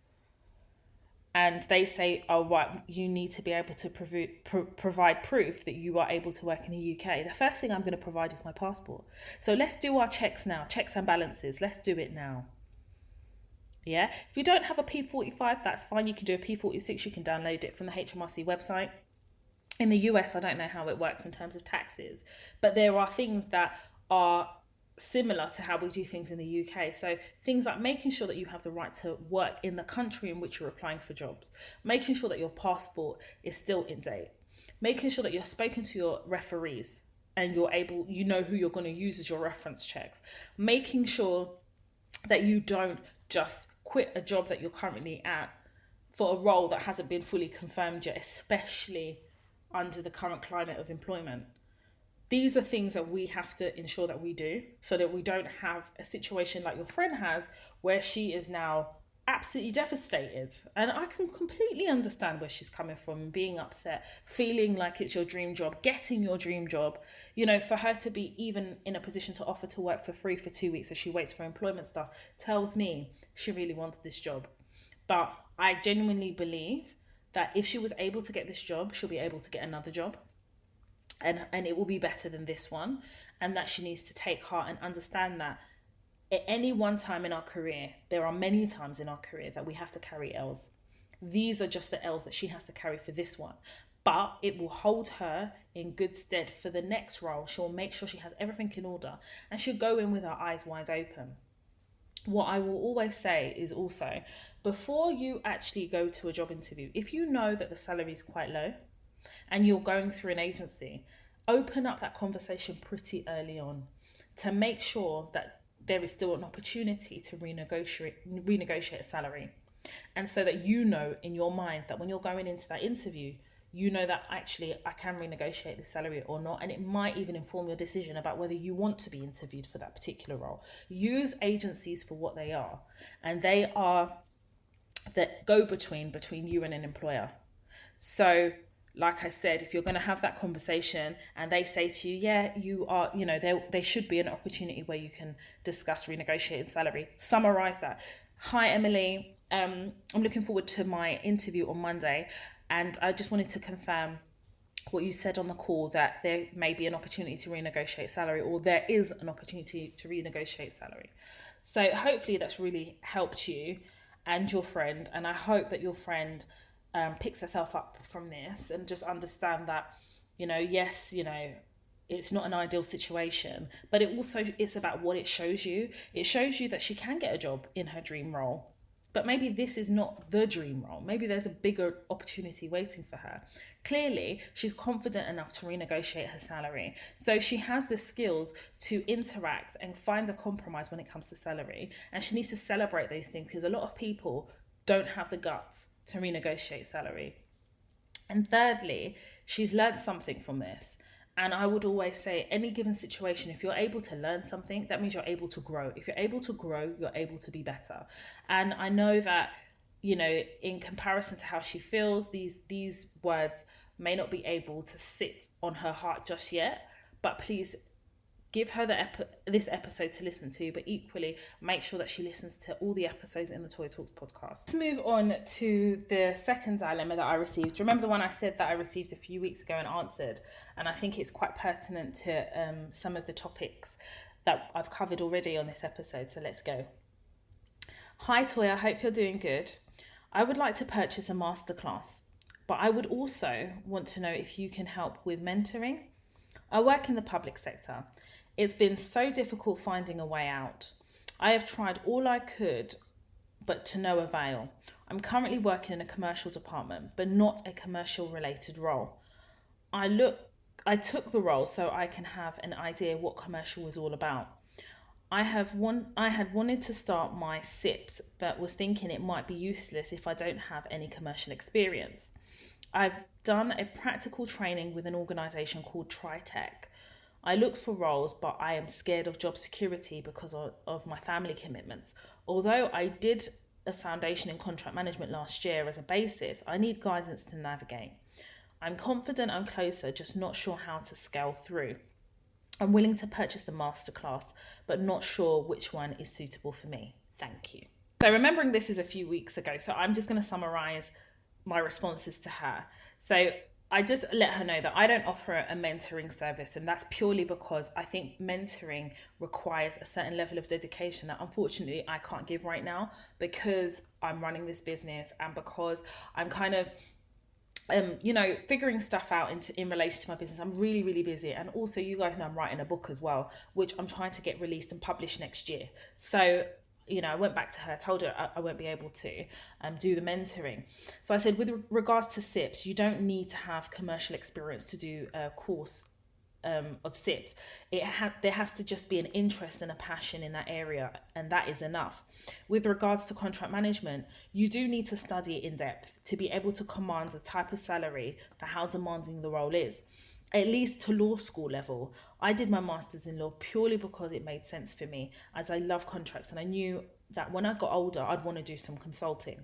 And they say, oh, right, you need to be able to provide proof that you are able to work in the UK. The first thing I'm going to provide is my passport. So let's do our checks now, checks and balances. Let's do it now. Yeah. If you don't have a P45, that's fine. You can do a P46. You can download it from the HMRC website. In the US, I don't know how it works in terms of taxes, but there are things that are similar to how we do things in the UK. So things like making sure that you have the right to work in the country in which you're applying for jobs, making sure that your passport is still in date, making sure that you're spoken to your referees and you know who you're going to use as your reference checks, making sure that you don't just quit a job that you're currently at for a role that hasn't been fully confirmed yet, especially under the current climate of employment. These are things that we have to ensure that we do, so that we don't have a situation like your friend has, where she is now absolutely devastated. And I can completely understand where she's coming from, being upset, feeling like it's your dream job, getting your dream job. For her to be even in a position to offer to work for free for 2 weeks as she waits for employment stuff tells me she really wanted this job. But I genuinely believe that if she was able to get this job, she'll be able to get another job. And it will be better than this one. And that she needs to take heart and understand that at any one time in our career, there are many times in our career that we have to carry L's. These are just the L's that she has to carry for this one. But it will hold her in good stead for the next role. She'll make sure she has everything in order. And she'll go in with her eyes wide open. What I will always say is also, before you actually go to a job interview, if you know that the salary is quite low and you're going through an agency, open up that conversation pretty early on to make sure that there is still an opportunity to renegotiate a salary. And so that you know in your mind that when you're going into that interview, you know that actually I can renegotiate the salary or not. And it might even inform your decision about whether you want to be interviewed for that particular role. Use agencies for what they are. And they are the go-between between you and an employer. So like I said, if you're going to have that conversation and they say to you, yeah, you are, there should be an opportunity where you can discuss renegotiating salary. Summarize that. Hi, Emily. I'm looking forward to my interview on Monday. And I just wanted to confirm what you said on the call, that there may be an opportunity to renegotiate salary, or there is an opportunity to renegotiate salary. So hopefully that's really helped you and your friend. And I hope that your friend picks herself up from this and just understand that, yes, it's not an ideal situation, but it's about what it shows you. It shows you that she can get a job in her dream role, but maybe this is not the dream role. Maybe there's a bigger opportunity waiting for her. Clearly, she's confident enough to renegotiate her salary. So she has the skills to interact and find a compromise when it comes to salary. And she needs to celebrate those things, because a lot of people don't have the guts to renegotiate salary. And thirdly, she's learned something from this. And I would always say, any given situation, if you're able to learn something, that means you're able to grow. If you're able to grow, you're able to be better. And I know that, in comparison to how she feels, these words may not be able to sit on her heart just yet. But please give her this episode to listen to, but equally make sure that she listens to all the episodes in the Toy Talks podcast. Let's move on to the second dilemma that I received. Do you remember the one I said that I received a few weeks ago and answered? And I think it's quite pertinent to some of the topics that I've covered already on this episode. So let's go. Hi Toy, I hope you're doing good. I would like to purchase a masterclass, but I would also want to know if you can help with mentoring. I work in the public sector. It's been so difficult finding a way out. I have tried all I could, but to no avail. I'm currently working in a commercial department, but not a commercial related role. I took the role so I can have an idea what commercial was all about. I had wanted to start my SIPs, but was thinking it might be useless if I don't have any commercial experience. I've done a practical training with an organisation called Tritech. I looked for roles, but I am scared of job security because of my family commitments. Although I did a foundation in contract management last year as a basis, I need guidance to navigate. I'm confident I'm closer, just not sure how to scale through. I'm willing to purchase the masterclass, but not sure which one is suitable for me. Thank you. So remembering this is a few weeks ago, so I'm just going to summarize my responses to her. So I just let her know that I don't offer a mentoring service, and that's purely because I think mentoring requires a certain level of dedication that unfortunately I can't give right now, because I'm running this business and because I'm kind of figuring stuff out in relation to my business. I'm really, really busy. And also, you guys know I'm writing a book as well, which I'm trying to get released and published next year. So I went back to her, told her I won't be able to do the mentoring. So I said, with regards to SIPs, you don't need to have commercial experience to do a course of SIPs. There has to just be an interest and a passion in that area, and that is enough. With regards to contract management, you do need to study it in depth to be able to command the type of salary for how demanding the role is, at least to law school level. I did my master's in law purely because it made sense for me, as I love contracts and I knew that when I got older, I'd want to do some consulting.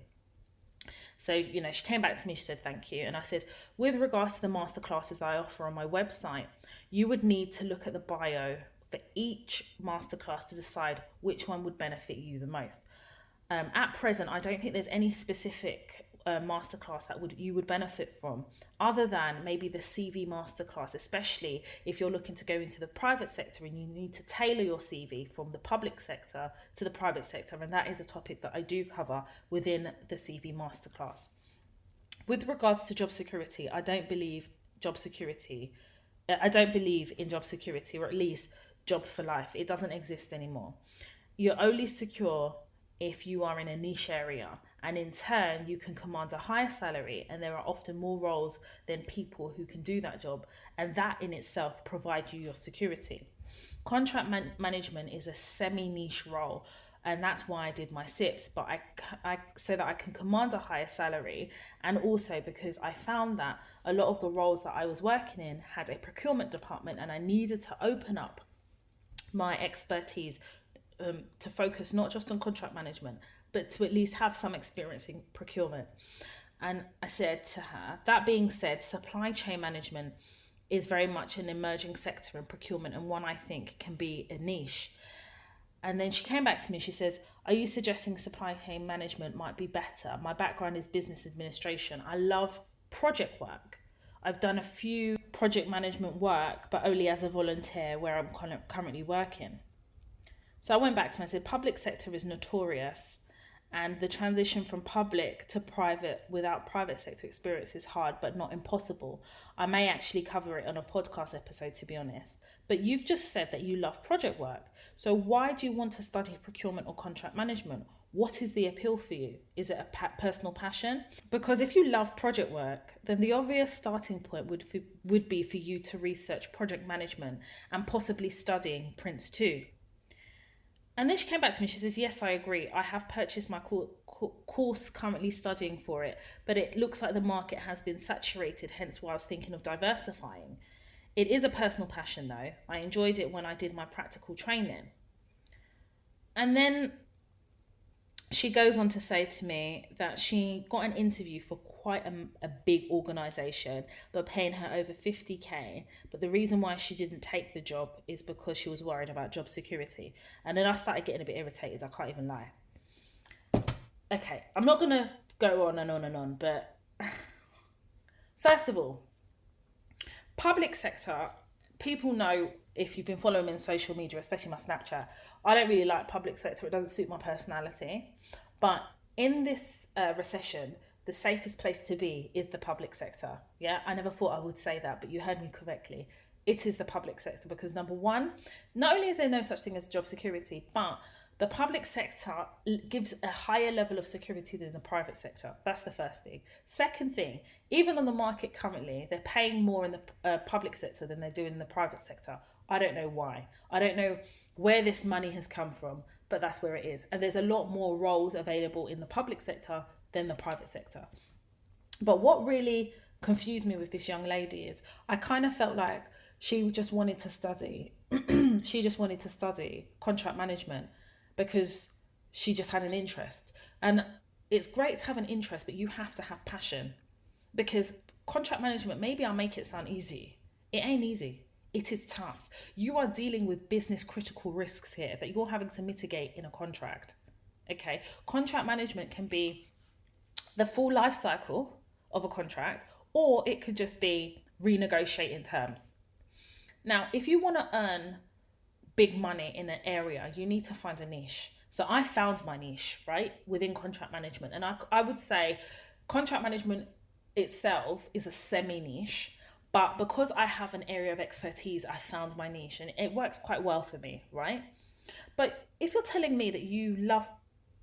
So, she came back to me, she said, thank you. And I said, with regards to the masterclasses I offer on my website, you would need to look at the bio for each masterclass to decide which one would benefit you the most. At present, I don't think there's any specific masterclass that you would benefit from, other than maybe the CV masterclass, especially if you're looking to go into the private sector and you need to tailor your CV from the public sector to the private sector, and that is a topic that I do cover within the CV masterclass. With regards to job security, I don't believe in job security, or at least job for life. It doesn't exist anymore. You're only secure if you are in a niche area, and in turn you can command a higher salary, and there are often more roles than people who can do that job, and that in itself provides you your security. Contract management is a semi-niche role, and that's why I did my SIPs, but I so that I can command a higher salary, and also because I found that a lot of the roles that I was working in had a procurement department, and I needed to open up my expertise to focus not just on contract management, but to at least have some experience in procurement. And I said to her, that being said, supply chain management is very much an emerging sector in procurement, and one I think can be a niche. And then she came back to me, she says, are you suggesting supply chain management might be better? My background is business administration. I love project work. I've done a few project management work, but only as a volunteer where I'm currently working. So I went back to her and said, public sector is notorious, and the transition from public to private without private sector experience is hard, but not impossible. I may actually cover it on a podcast episode, to be honest. But you've just said that you love project work. So why do you want to study procurement or contract management? What is the appeal for you? Is it a personal passion? Because if you love project work, then the obvious starting point would be for you to research project management and possibly studying Prince 2. And then she came back to me, she says, yes, I agree. I have purchased my course, currently studying for it, but it looks like the market has been saturated, hence why I was thinking of diversifying. It is a personal passion though. I enjoyed it when I did my practical training. And then she goes on to say to me that she got an interview for quite a big organisation. They're paying her over 50k. But the reason why she didn't take the job is because she was worried about job security. And then I started getting a bit irritated. I can't even lie. Okay, I'm not going to go on and on and on. But first of all, public sector, people know, if you've been following me on social media, especially my Snapchat, I don't really like public sector. It doesn't suit my personality. But in this recession, the safest place to be is the public sector. Yeah, I never thought I would say that, but you heard me correctly. It is the public sector because, number one, not only is there no such thing as job security, but the public sector gives a higher level of security than the private sector. That's the first thing. Second thing, even on the market currently, they're paying more in the public sector than they do in the private sector. I don't know why. I don't know where this money has come from, but that's where it is. And there's a lot more roles available in the public sector than the private sector. But what really confused me with this young lady is I kind of felt like she just wanted to study. She just wanted to study contract management because she just had an interest. And it's great to have an interest, but you have to have passion. Because contract management, maybe I'll make it sound easy. It ain't easy. It is tough. You are dealing with business critical risks here that you're having to mitigate in a contract. Okay. Contract management can be the full life cycle of a contract, or it could just be renegotiating terms. Now, if you want to earn big money in an area, you need to find a niche. So I found my niche, right, within contract management. And I would say contract management itself is a semi-niche, but because I have an area of expertise, I found my niche and it works quite well for me, right? But if you're telling me that you love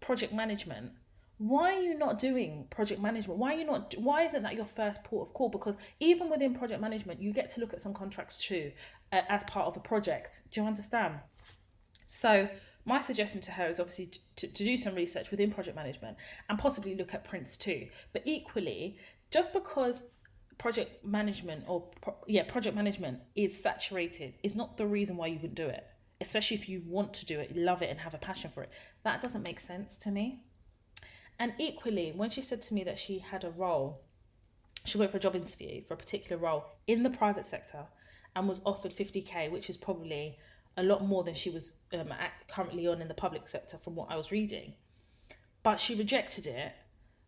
project management, why are you not doing project management? Why isn't that your first port of call? Because even within project management, you get to look at some contracts too, as part of a project. Do you understand? So my suggestion to her is obviously to do some research within project management and possibly look at prints too. But equally, just because project management is saturated is not the reason why you wouldn't do it, especially if you want to do it, you love it and have a passion for it. That doesn't make sense to me. And equally, when she said to me that she had a role, she went for a job interview for a particular role in the private sector and was offered 50k, which is probably a lot more than she was currently on in the public sector from what I was reading. But she rejected it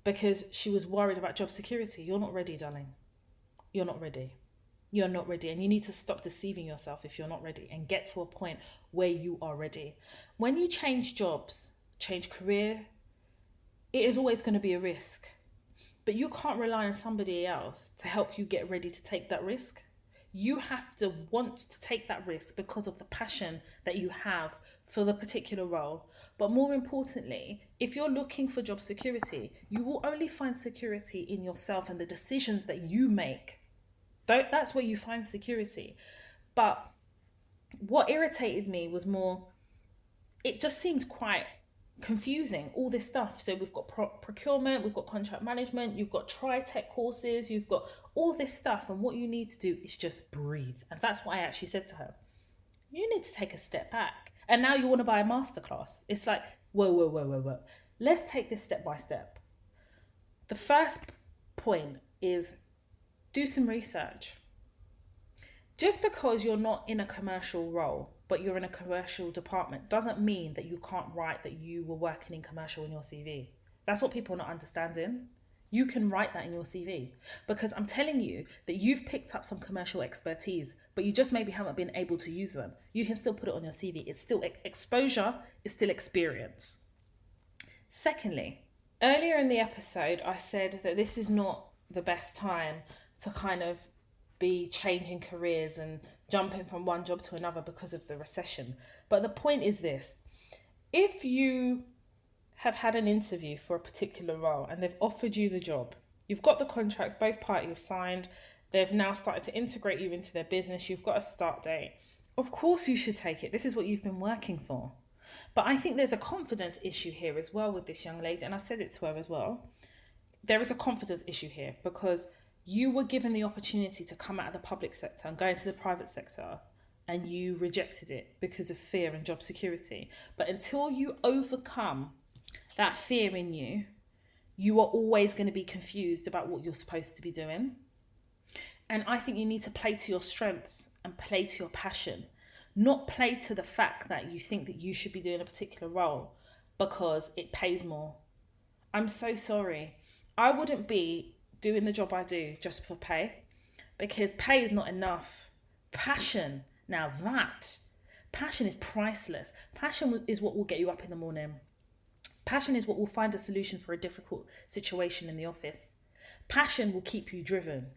because she was worried about job security. You're not ready, darling. You're not ready. You're not ready. And you need to stop deceiving yourself if you're not ready and get to a point where you are ready. When you change jobs, change career, it is always going to be a risk. But you can't rely on somebody else to help you get ready to take that risk. You have to want to take that risk because of the passion that you have for the particular role. But more importantly, if you're looking for job security, you will only find security in yourself and the decisions that you make. That's where you find security. But what irritated me was more, it just seemed quite confusing, all this stuff. So we've got procurement, we've got contract management, you've got tri-tech courses, you've got all this stuff, and what you need to do is just breathe. And that's what I actually said to her. You need to take a step back. And now you want to buy a masterclass. It's like, whoa. Let's take this step by step. The first point is do some research. Just because you're not in a commercial role, but you're in a commercial department, doesn't mean that you can't write that you were working in commercial in your CV. That's what people are not understanding. You can write that in your CV because I'm telling you that you've picked up some commercial expertise, but you just maybe haven't been able to use them. You can still put it on your CV. It's still exposure, it's still experience. Secondly, earlier in the episode, I said that this is not the best time to kind of be changing careers and jumping from one job to another because of the recession. But the point is this: if you have had an interview for a particular role and they've offered you the job, you've got the contracts, both parties have signed, they've now started to integrate you into their business, you've got a start date, of course you should take it. This is what you've been working for. But I think there's a confidence issue here as well with this young lady, and I said it to her as well. There is a confidence issue here because You were given the opportunity to come out of the public sector and go into the private sector, and you rejected it because of fear and job security. But until you overcome that fear in you, you are always going to be confused about what you're supposed to be doing. And I think you need to play to your strengths and play to your passion, not play to the fact that you think that you should be doing a particular role because it pays more. I'm so sorry. I wouldn't be doing the job I do just for pay, because pay is not enough. Passion, now that passion is priceless. Passion is what will get you up in the morning. Passion is what will find a solution for a difficult situation in the office. Passion will keep you driven.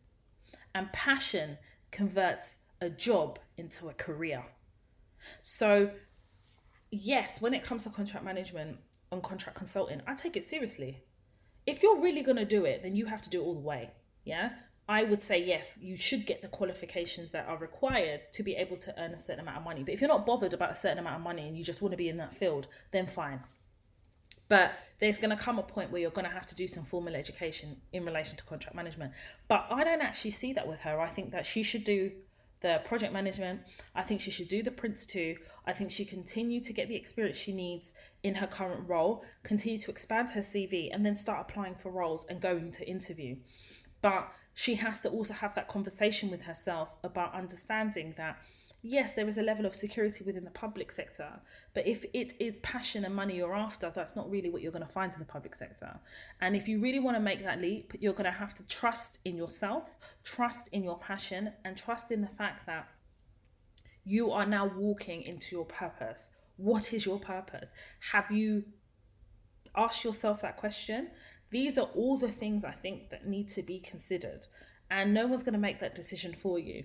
And passion converts a job into a career. So yes, when it comes to contract management and contract consulting, I take it seriously. If you're really going to do it, then you have to do it all the way. Yeah. I would say, yes, you should get the qualifications that are required to be able to earn a certain amount of money. But if you're not bothered about a certain amount of money and you just want to be in that field, then fine. But there's going to come a point where you're going to have to do some formal education in relation to contract management. But I don't actually see that with her. I think that she should do the project management. I think she should do the Prince 2. I think she continue to get the experience she needs in her current role, continue to expand her CV, and then start applying for roles and going to interview. But she has to also have that conversation with herself about understanding that, yes, there is a level of security within the public sector, but if it is passion and money you're after, that's not really what you're going to find in the public sector. And if you really want to make that leap, you're going to have to trust in yourself, trust in your passion, and trust in the fact that you are now walking into your purpose. What is your purpose? Have you asked yourself that question? These are all the things I think that need to be considered, and no one's going to make that decision for you.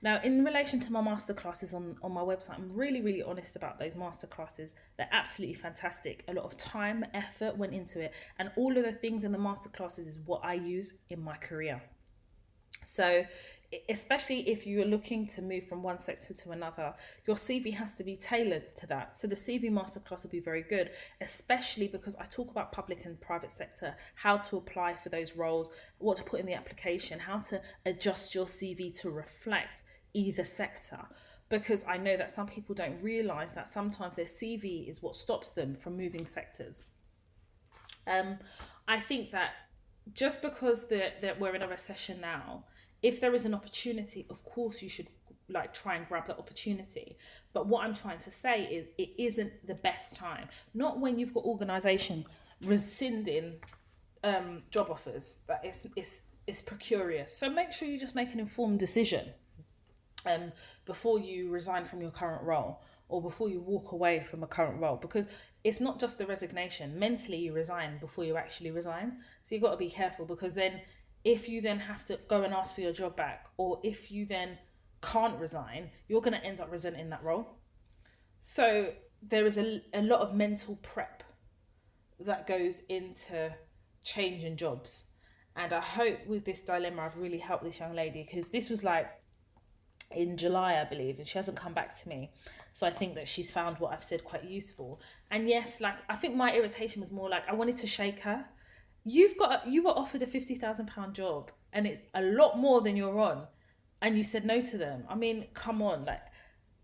Now, in relation to my masterclasses on my website, I'm really, really honest about those masterclasses. They're absolutely fantastic. A lot of time, effort went into it, and all of the things in the masterclasses is what I use in my career. So especially if you're looking to move from one sector to another, your CV has to be tailored to that. So the CV masterclass will be very good, especially because I talk about public and private sector, how to apply for those roles, what to put in the application, how to adjust your CV to reflect either sector. Because I know that some people don't realise that sometimes their CV is what stops them from moving sectors. I think that just because that we're in a recession now, if there is an opportunity, of course you should try and grab that opportunity. But what I'm trying to say is it isn't the best time. Not when you've got organisation rescinding job offers. That it's precarious. So make sure you just make an informed decision before you resign from your current role, or before you walk away from a current role, because it's not just the resignation. Mentally you resign before you actually resign. So you've got to be careful, because then if you then have to go and ask for your job back, or if you then can't resign, you're going to end up resenting that role. So there is a lot of mental prep that goes into changing jobs. And I hope with this dilemma I've really helped this young lady, because this was in July, I believe, and she hasn't come back to me. So I think that she's found what I've said quite useful. And yes, I think my irritation was more I wanted to shake her. You were offered a £50,000 job, and it's a lot more than you're on, and you said no to them. I mean, come on,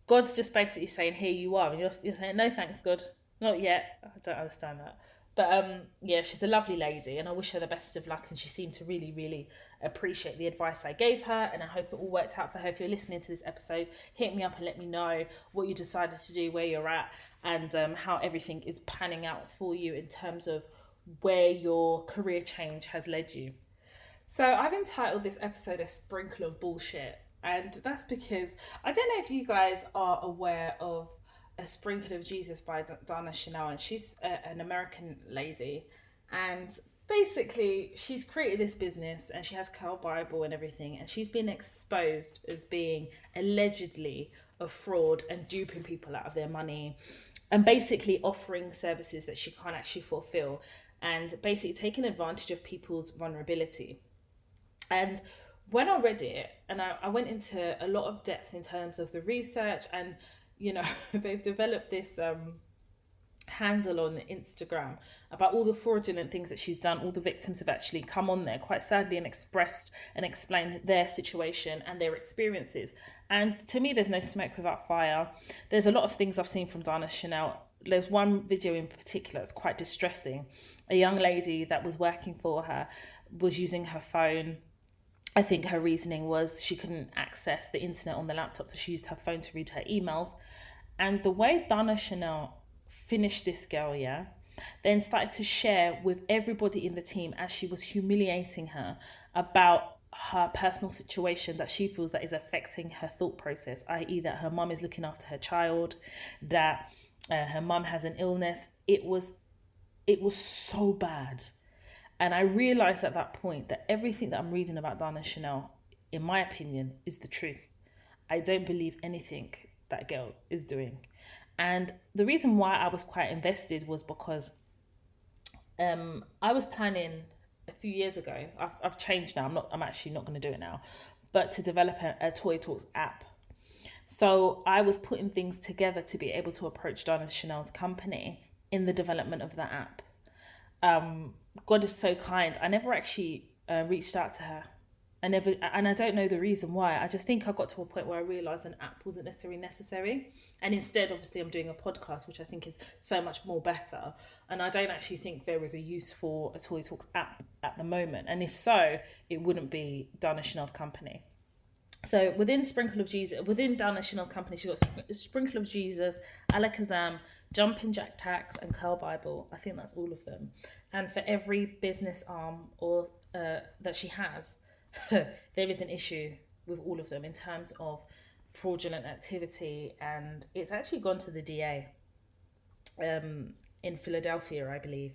God's just basically saying, here you are, and you're saying, no thanks, God, not yet. I don't understand that. But yeah, she's a lovely lady, and I wish her the best of luck, and she seemed to really, really appreciate the advice I gave her, and I hope it all worked out for her. If you're listening to this episode, hit me up and let me know what you decided to do, where you're at, and how everything is panning out for you in terms of where your career change has led you. So I've entitled this episode A Sprinkle of Bullshit, and that's because I don't know if you guys are aware of A Sprinkle of Jesus by Dana Chanel, and she's an American lady, and basically she's created this business, and she has Curl Bible and everything, and she's been exposed as being allegedly a fraud and duping people out of their money, and basically offering services that she can't actually fulfill, and basically taking advantage of people's vulnerability. And when I read it, and I went into a lot of depth in terms of the research, and they've developed this handle on Instagram about all the fraudulent things that she's done. All the victims have actually come on there quite sadly and expressed and explained their situation and their experiences. And to me, there's no smoke without fire. There's a lot of things I've seen from Dana Chanel. There's one video in particular that's quite distressing. A young lady that was working for her was using her phone. I think her reasoning was she couldn't access the internet on the laptop, so she used her phone to read her emails. And the way Dana Chanel finished this girl, then started to share with everybody in the team as she was humiliating her about her personal situation that she feels that is affecting her thought process, i.e. that her mum is looking after her child, that her mum has an illness. It was so bad. And I realized at that point that everything that I'm reading about Dana Chanel, in my opinion, is the truth. I don't believe anything that girl is doing. And the reason why I was quite invested was because I was planning a few years ago. I've changed now. I'm actually not going to do it now, but to develop a Toy Talks app. So I was putting things together to be able to approach Dana Chanel's company in the development of that app. God is so kind. I never actually reached out to her. And I don't know the reason why. I just think I got to a point where I realised an app wasn't necessarily necessary. And instead, obviously, I'm doing a podcast, which I think is so much more better. And I don't actually think there is a use for a Toy Talks app at the moment. And if so, it wouldn't be Dana Chanel's company. So within Dana Chanel's company, she got Sprinkle of Jesus, Alakazam, Jumping Jack Tax, and Curl Bible. I think that's all of them. And for every business arm or that she has, there is an issue with all of them in terms of fraudulent activity, and it's actually gone to the DA in Philadelphia, I believe.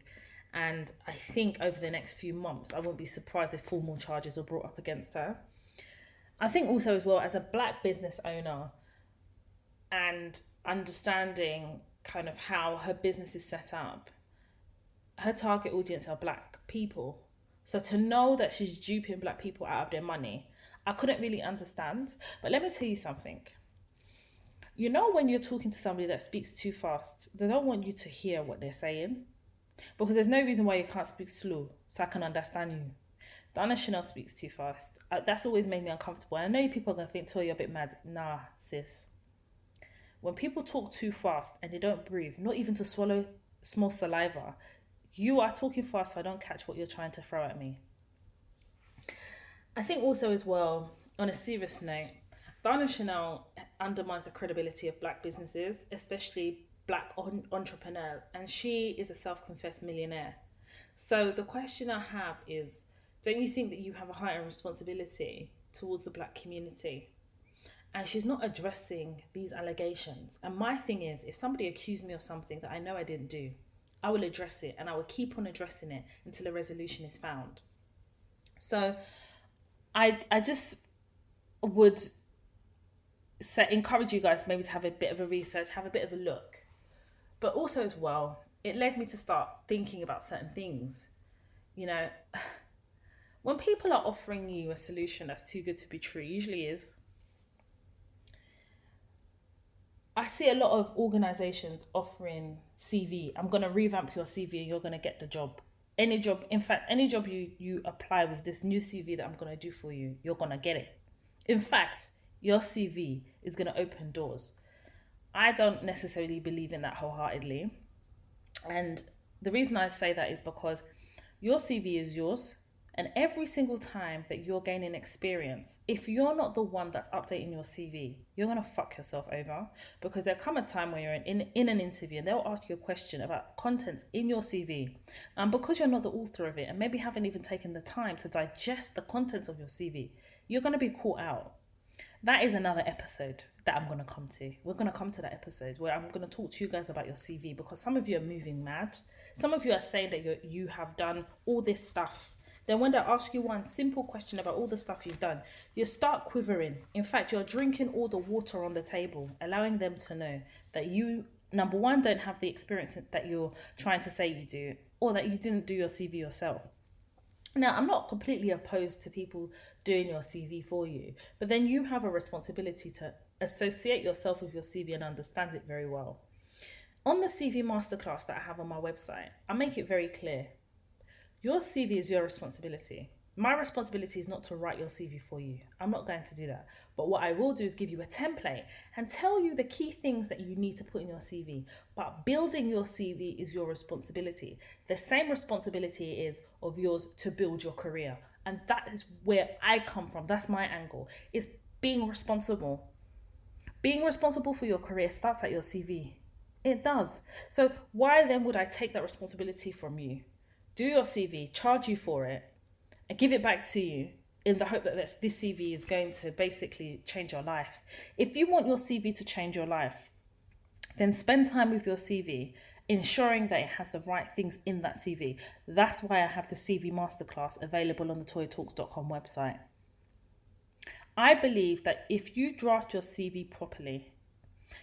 And I think over the next few months, I won't be surprised if formal charges are brought up against her. I think also as well, as a Black business owner and understanding kind of how her business is set up, her target audience are Black people. So to know that she's duping Black people out of their money, I couldn't really understand. But let me tell you something. You know, when you're talking to somebody that speaks too fast, they don't want you to hear what they're saying, because there's no reason why you can't speak slow so I can understand you. Dana Chanel speaks too fast. That's always made me uncomfortable. And I know people are going to think, Toy, you're a bit mad. Nah, sis. When people talk too fast and they don't breathe, not even to swallow small saliva, you are talking fast, so I don't catch what you're trying to throw at me. I think also as well, on a serious note, Dana Chanel undermines the credibility of Black businesses, especially Black entrepreneurs, and she is a self-confessed millionaire. So the question I have is, don't you think that you have a higher responsibility towards the Black community? And she's not addressing these allegations. And my thing is, if somebody accused me of something that I know I didn't do, I will address it, and I will keep on addressing it until a resolution is found. So I just would encourage you guys maybe to have a bit of a research, have a bit of a look. But also as well, it led me to start thinking about certain things. You know, when people are offering you a solution that's too good to be true, usually is. I see a lot of organizations offering CV. I'm going to revamp your CV and you're going to get the job. Any job, in fact, any job you apply with this new CV that I'm going to do for you, you're going to get it. In fact, your CV is going to open doors. I don't necessarily believe in that wholeheartedly. And the reason I say that is because your CV is yours. And every single time that you're gaining experience, if you're not the one that's updating your CV, you're going to fuck yourself over, because there'll come a time when you're in an interview and they'll ask you a question about contents in your CV. And because you're not the author of it and maybe haven't even taken the time to digest the contents of your CV, you're going to be caught out. That is another episode that I'm going to come to. We're going to come to that episode where I'm going to talk to you guys about your CV, because some of you are moving mad. Some of you are saying that you have done all this stuff. Then when they ask you one simple question about all the stuff you've done, you start quivering. In fact, you're drinking all the water on the table, allowing them to know that you, number one, don't have the experience that you're trying to say you do, or that you didn't do your CV yourself. Now, I'm not completely opposed to people doing your CV for you, but then you have a responsibility to associate yourself with your CV and understand it very well. On the CV masterclass that I have on my website, I make it very clear. Your CV is your responsibility. My responsibility is not to write your CV for you. I'm not going to do that. But what I will do is give you a template and tell you the key things that you need to put in your CV. But building your CV is your responsibility. The same responsibility is of yours to build your career. And that is where I come from. That's my angle. It's being responsible. Being responsible for your career starts at your CV. It does. So why then would I take that responsibility from you? Do your CV, charge you for it, and give it back to you in the hope that this CV is going to basically change your life. If you want your CV to change your life, then spend time with your CV, ensuring that it has the right things in that CV. That's why I have the CV Masterclass available on the toytalks.com website. I believe that if you draft your CV properly,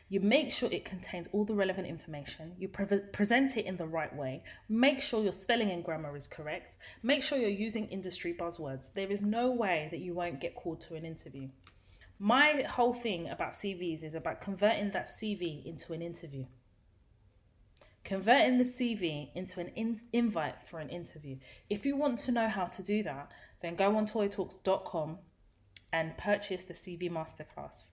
you make sure it contains all the relevant information, you present it in the right way, make sure your spelling and grammar is correct, make sure you're using industry buzzwords. There is no way that you won't get called to an interview. My whole thing about CVs is about converting that CV into an interview. Converting the CV into an invite for an interview. If you want to know how to do that, then go on toytalks.com and purchase the CV Masterclass.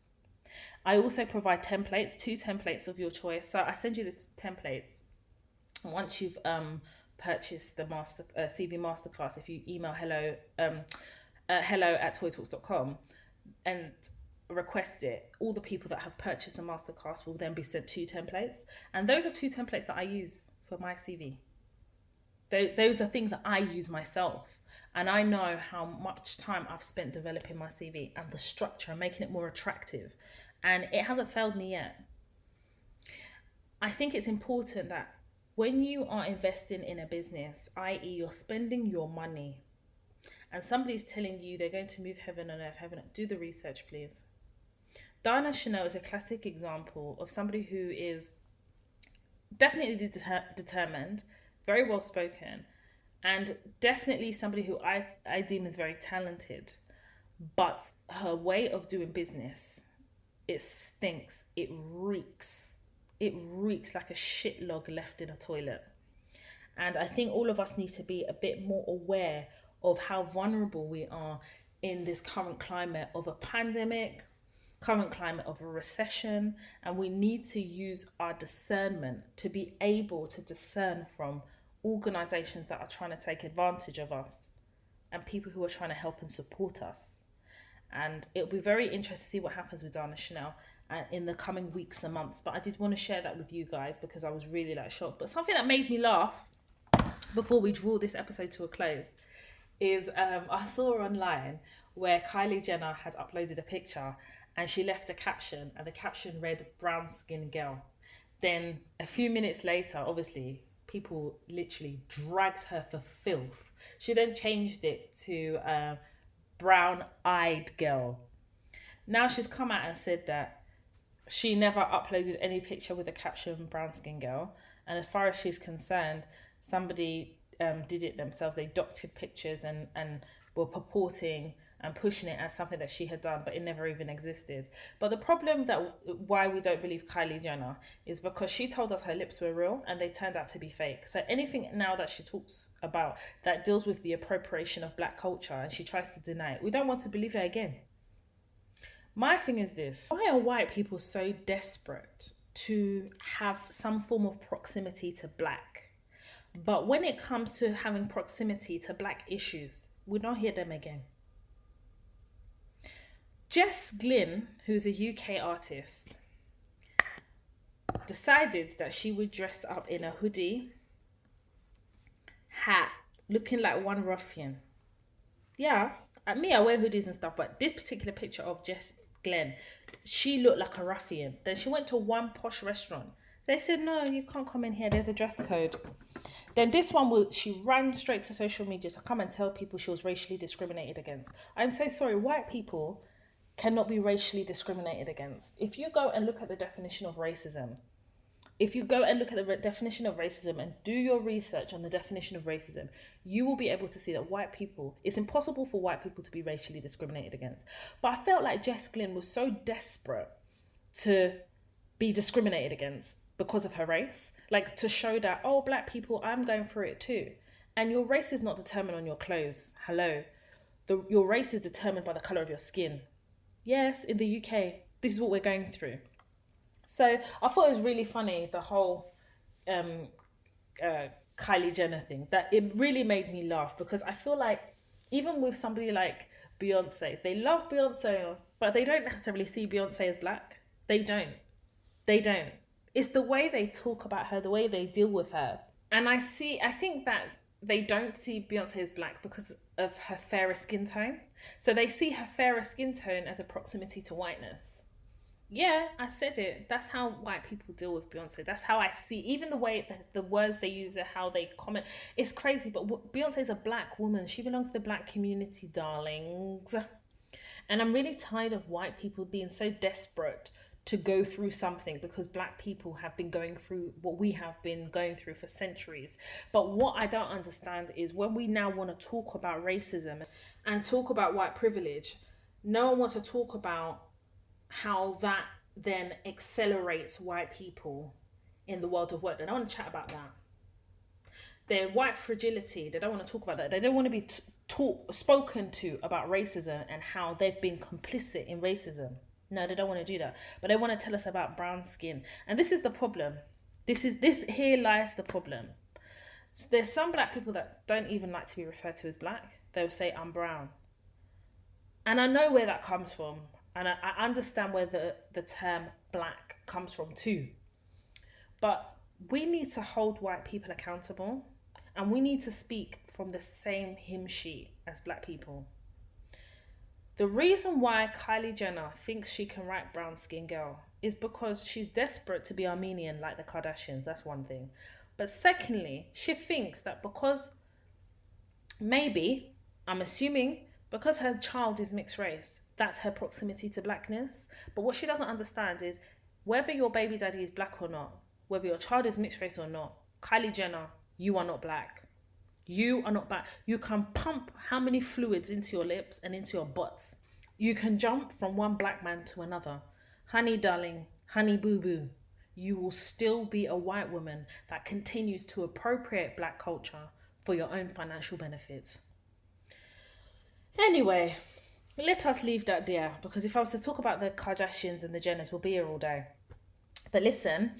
I also provide templates, 2 templates of your choice. So I send you the templates. Once you've purchased the CV Masterclass, if you email hello at toytalks.com and request it, all the people that have purchased the Masterclass will then be sent 2 templates. And those are 2 templates that I use for my CV. Those are things that I use myself. And I know how much time I've spent developing my CV and the structure and making it more attractive. And it hasn't failed me yet. I think it's important that when you are investing in a business, i.e. you're spending your money, and somebody's telling you they're going to move heaven and earth, do the research, please. Diana Chanel is a classic example of somebody who is definitely determined, very well spoken, and definitely somebody who I deem as very talented. But her way of doing business, it stinks. It reeks. It reeks like a shit log left in a toilet. And I think all of us need to be a bit more aware of how vulnerable we are in this current climate of a pandemic, current climate of a recession. And we need to use our discernment to be able to discern from organizations that are trying to take advantage of us and people who are trying to help and support us. And it'll be very interesting to see what happens with Diana Chanel in the coming weeks and months. But I did want to share that with you guys because I was really shocked. But something that made me laugh before we draw this episode to a close is I saw online where Kylie Jenner had uploaded a picture and she left a caption, and the caption read "brown skin girl." Then a few minutes later, obviously, people literally dragged her for filth. She then changed it to brown-eyed girl. Now she's come out and said that she never uploaded any picture with the caption brown skin girl. And as far as she's concerned, somebody did it themselves. They doctored pictures and were purporting and pushing it as something that she had done, but it never even existed. But the problem why we don't believe Kylie Jenner is because she told us her lips were real and they turned out to be fake. So anything now that she talks about that deals with the appropriation of black culture and she tries to deny it, we don't want to believe her again. My thing is this: why are white people so desperate to have some form of proximity to black? But when it comes to having proximity to black issues, we don't hear them again. Jess Glynn, who's a UK artist, decided that she would dress up in a hoodie, hat, looking like one ruffian. Yeah, at me, I wear hoodies and stuff, but this particular picture of Jess Glynn, she looked like a ruffian. Then she went to one posh restaurant. They said, no, you can't come in here. There's a dress code. Then this one, she ran straight to social media to come and tell people she was racially discriminated against. I'm so sorry, white people cannot be racially discriminated against. If you go and look at the definition of racism, and do your research on the definition of racism, you will be able to see that it's impossible for white people to be racially discriminated against. But I felt like Jess Glynn was so desperate to be discriminated against because of her race, like to show that, oh, black people, I'm going through it too. And your race is not determined on your clothes. Hello. Your race is determined by the colour of your skin. Yes, in the UK, this is what we're going through. So I thought it was really funny, the whole Kylie Jenner thing, that it really made me laugh, because I feel like even with somebody like Beyonce, they love Beyonce, but they don't necessarily see Beyonce as black. They don't. It's the way they talk about her, the way they deal with her. And I think that they don't see Beyonce as black because of her fairer skin tone. So they see her fairer skin tone as a proximity to whiteness. Yeah, I said it. That's how white people deal with Beyonce. That's how I see, even the way the words they use, how they comment. It's crazy, but Beyonce's a black woman. She belongs to the black community, darlings. And I'm really tired of white people being so desperate to go through something, because black people have been going through what we have been going through for centuries. But what I don't understand is when we now want to talk about racism and talk about white privilege, no one wants to talk about how that then accelerates white people in the world of work. They don't want to chat about that. Their white fragility, they don't want to talk about that. They don't want to be spoken to about racism and how they've been complicit in racism. No, they don't want to do that. But they want to tell us about brown skin. And this is the problem. Here lies the problem. So there's some black people that don't even like to be referred to as black. They'll say, I'm brown. And I know where that comes from. And I understand where the term black comes from too. But we need to hold white people accountable. And we need to speak from the same hymn sheet as black people. The reason why Kylie Jenner thinks she can write brown skin girl is because she's desperate to be Armenian like the Kardashians. That's one thing. But secondly, she thinks that because maybe, I'm assuming, because her child is mixed race, that's her proximity to blackness. But what she doesn't understand is whether your baby daddy is black or not, whether your child is mixed race or not, Kylie Jenner, you are not black. You are not black. You can pump how many fluids into your lips and into your butts. You can jump from one black man to another. Honey, darling, honey, boo-boo. You will still be a white woman that continues to appropriate black culture for your own financial benefits. Anyway, let us leave that there, because if I was to talk about the Kardashians and the Jenners, we'll be here all day. But listen,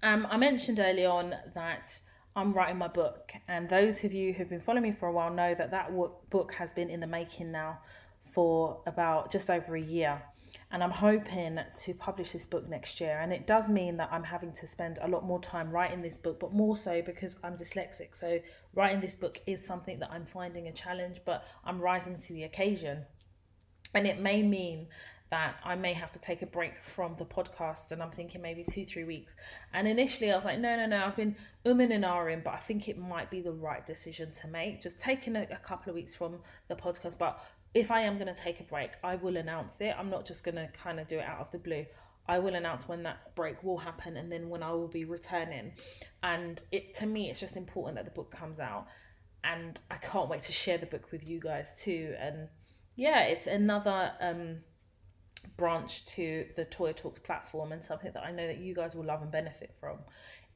I mentioned early on that I'm writing my book, and those of you who've been following me for a while know that book has been in the making now for about just over a year, and I'm hoping to publish this book next year. And it does mean that I'm having to spend a lot more time writing this book, but more so because I'm dyslexic, so writing this book is something that I'm finding a challenge, but I'm rising to the occasion. And it may mean that I may have to take a break from the podcast, and I'm thinking maybe 2-3 weeks. And initially I was like, no, I've been umming and ahhing, but I think it might be the right decision to make, just taking a couple of weeks from the podcast. But if I am going to take a break, I will announce it. I'm not just going to kind of do it out of the blue. I will announce when that break will happen and then when I will be returning. And to me, it's just important that the book comes out, and I can't wait to share the book with you guys too. And yeah, it's another branch to the Toya Talks platform, and something that I know that you guys will love and benefit from.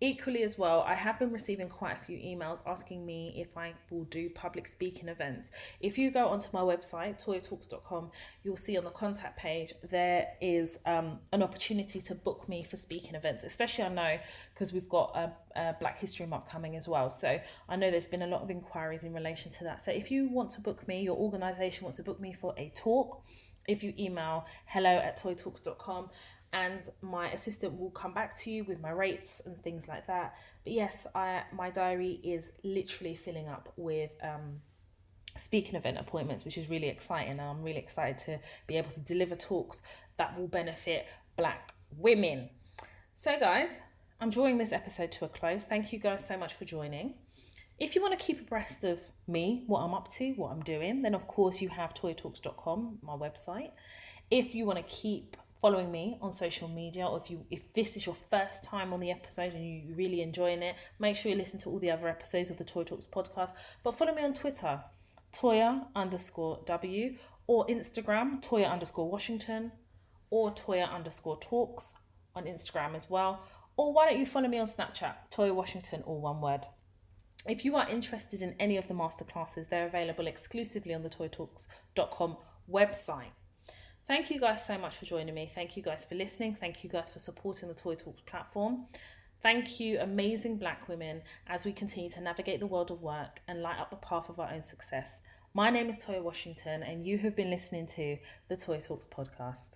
Equally as well, I have been receiving quite a few emails asking me if I will do public speaking events. If you go onto my website, toyatalks.com, you'll see on the contact page there is an opportunity to book me for speaking events, especially I know because we've got a Black History Month coming as well. So I know there's been a lot of inquiries in relation to that. So if you want to book me, your organisation wants to book me for a talk, if you email hello@toyatalks.com, and my assistant will come back to you with my rates and things like that. But yes, my diary is literally filling up with speaking event appointments, which is really exciting. And I'm really excited to be able to deliver talks that will benefit Black women. So guys, I'm drawing this episode to a close. Thank you guys so much for joining. If you want to keep abreast of me, what I'm up to, what I'm doing, then of course you have toyatalks.com, my website. If you want to keep following me on social media, or if this is your first time on the episode and you're really enjoying it, make sure you listen to all the other episodes of the Toya Talks podcast. But follow me on Twitter, Toya_W, or Instagram, Toya_Washington, or Toya_Talks on Instagram as well. Or why don't you follow me on Snapchat, Toya Washington, all one word. If you are interested in any of the masterclasses, they're available exclusively on the toytalks.com website. Thank you guys so much for joining me. Thank you guys for listening. Thank you guys for supporting the Toy Talks platform. Thank you, amazing Black women, as we continue to navigate the world of work and light up the path of our own success. My name is Toya Washington, and you have been listening to the Toy Talks podcast.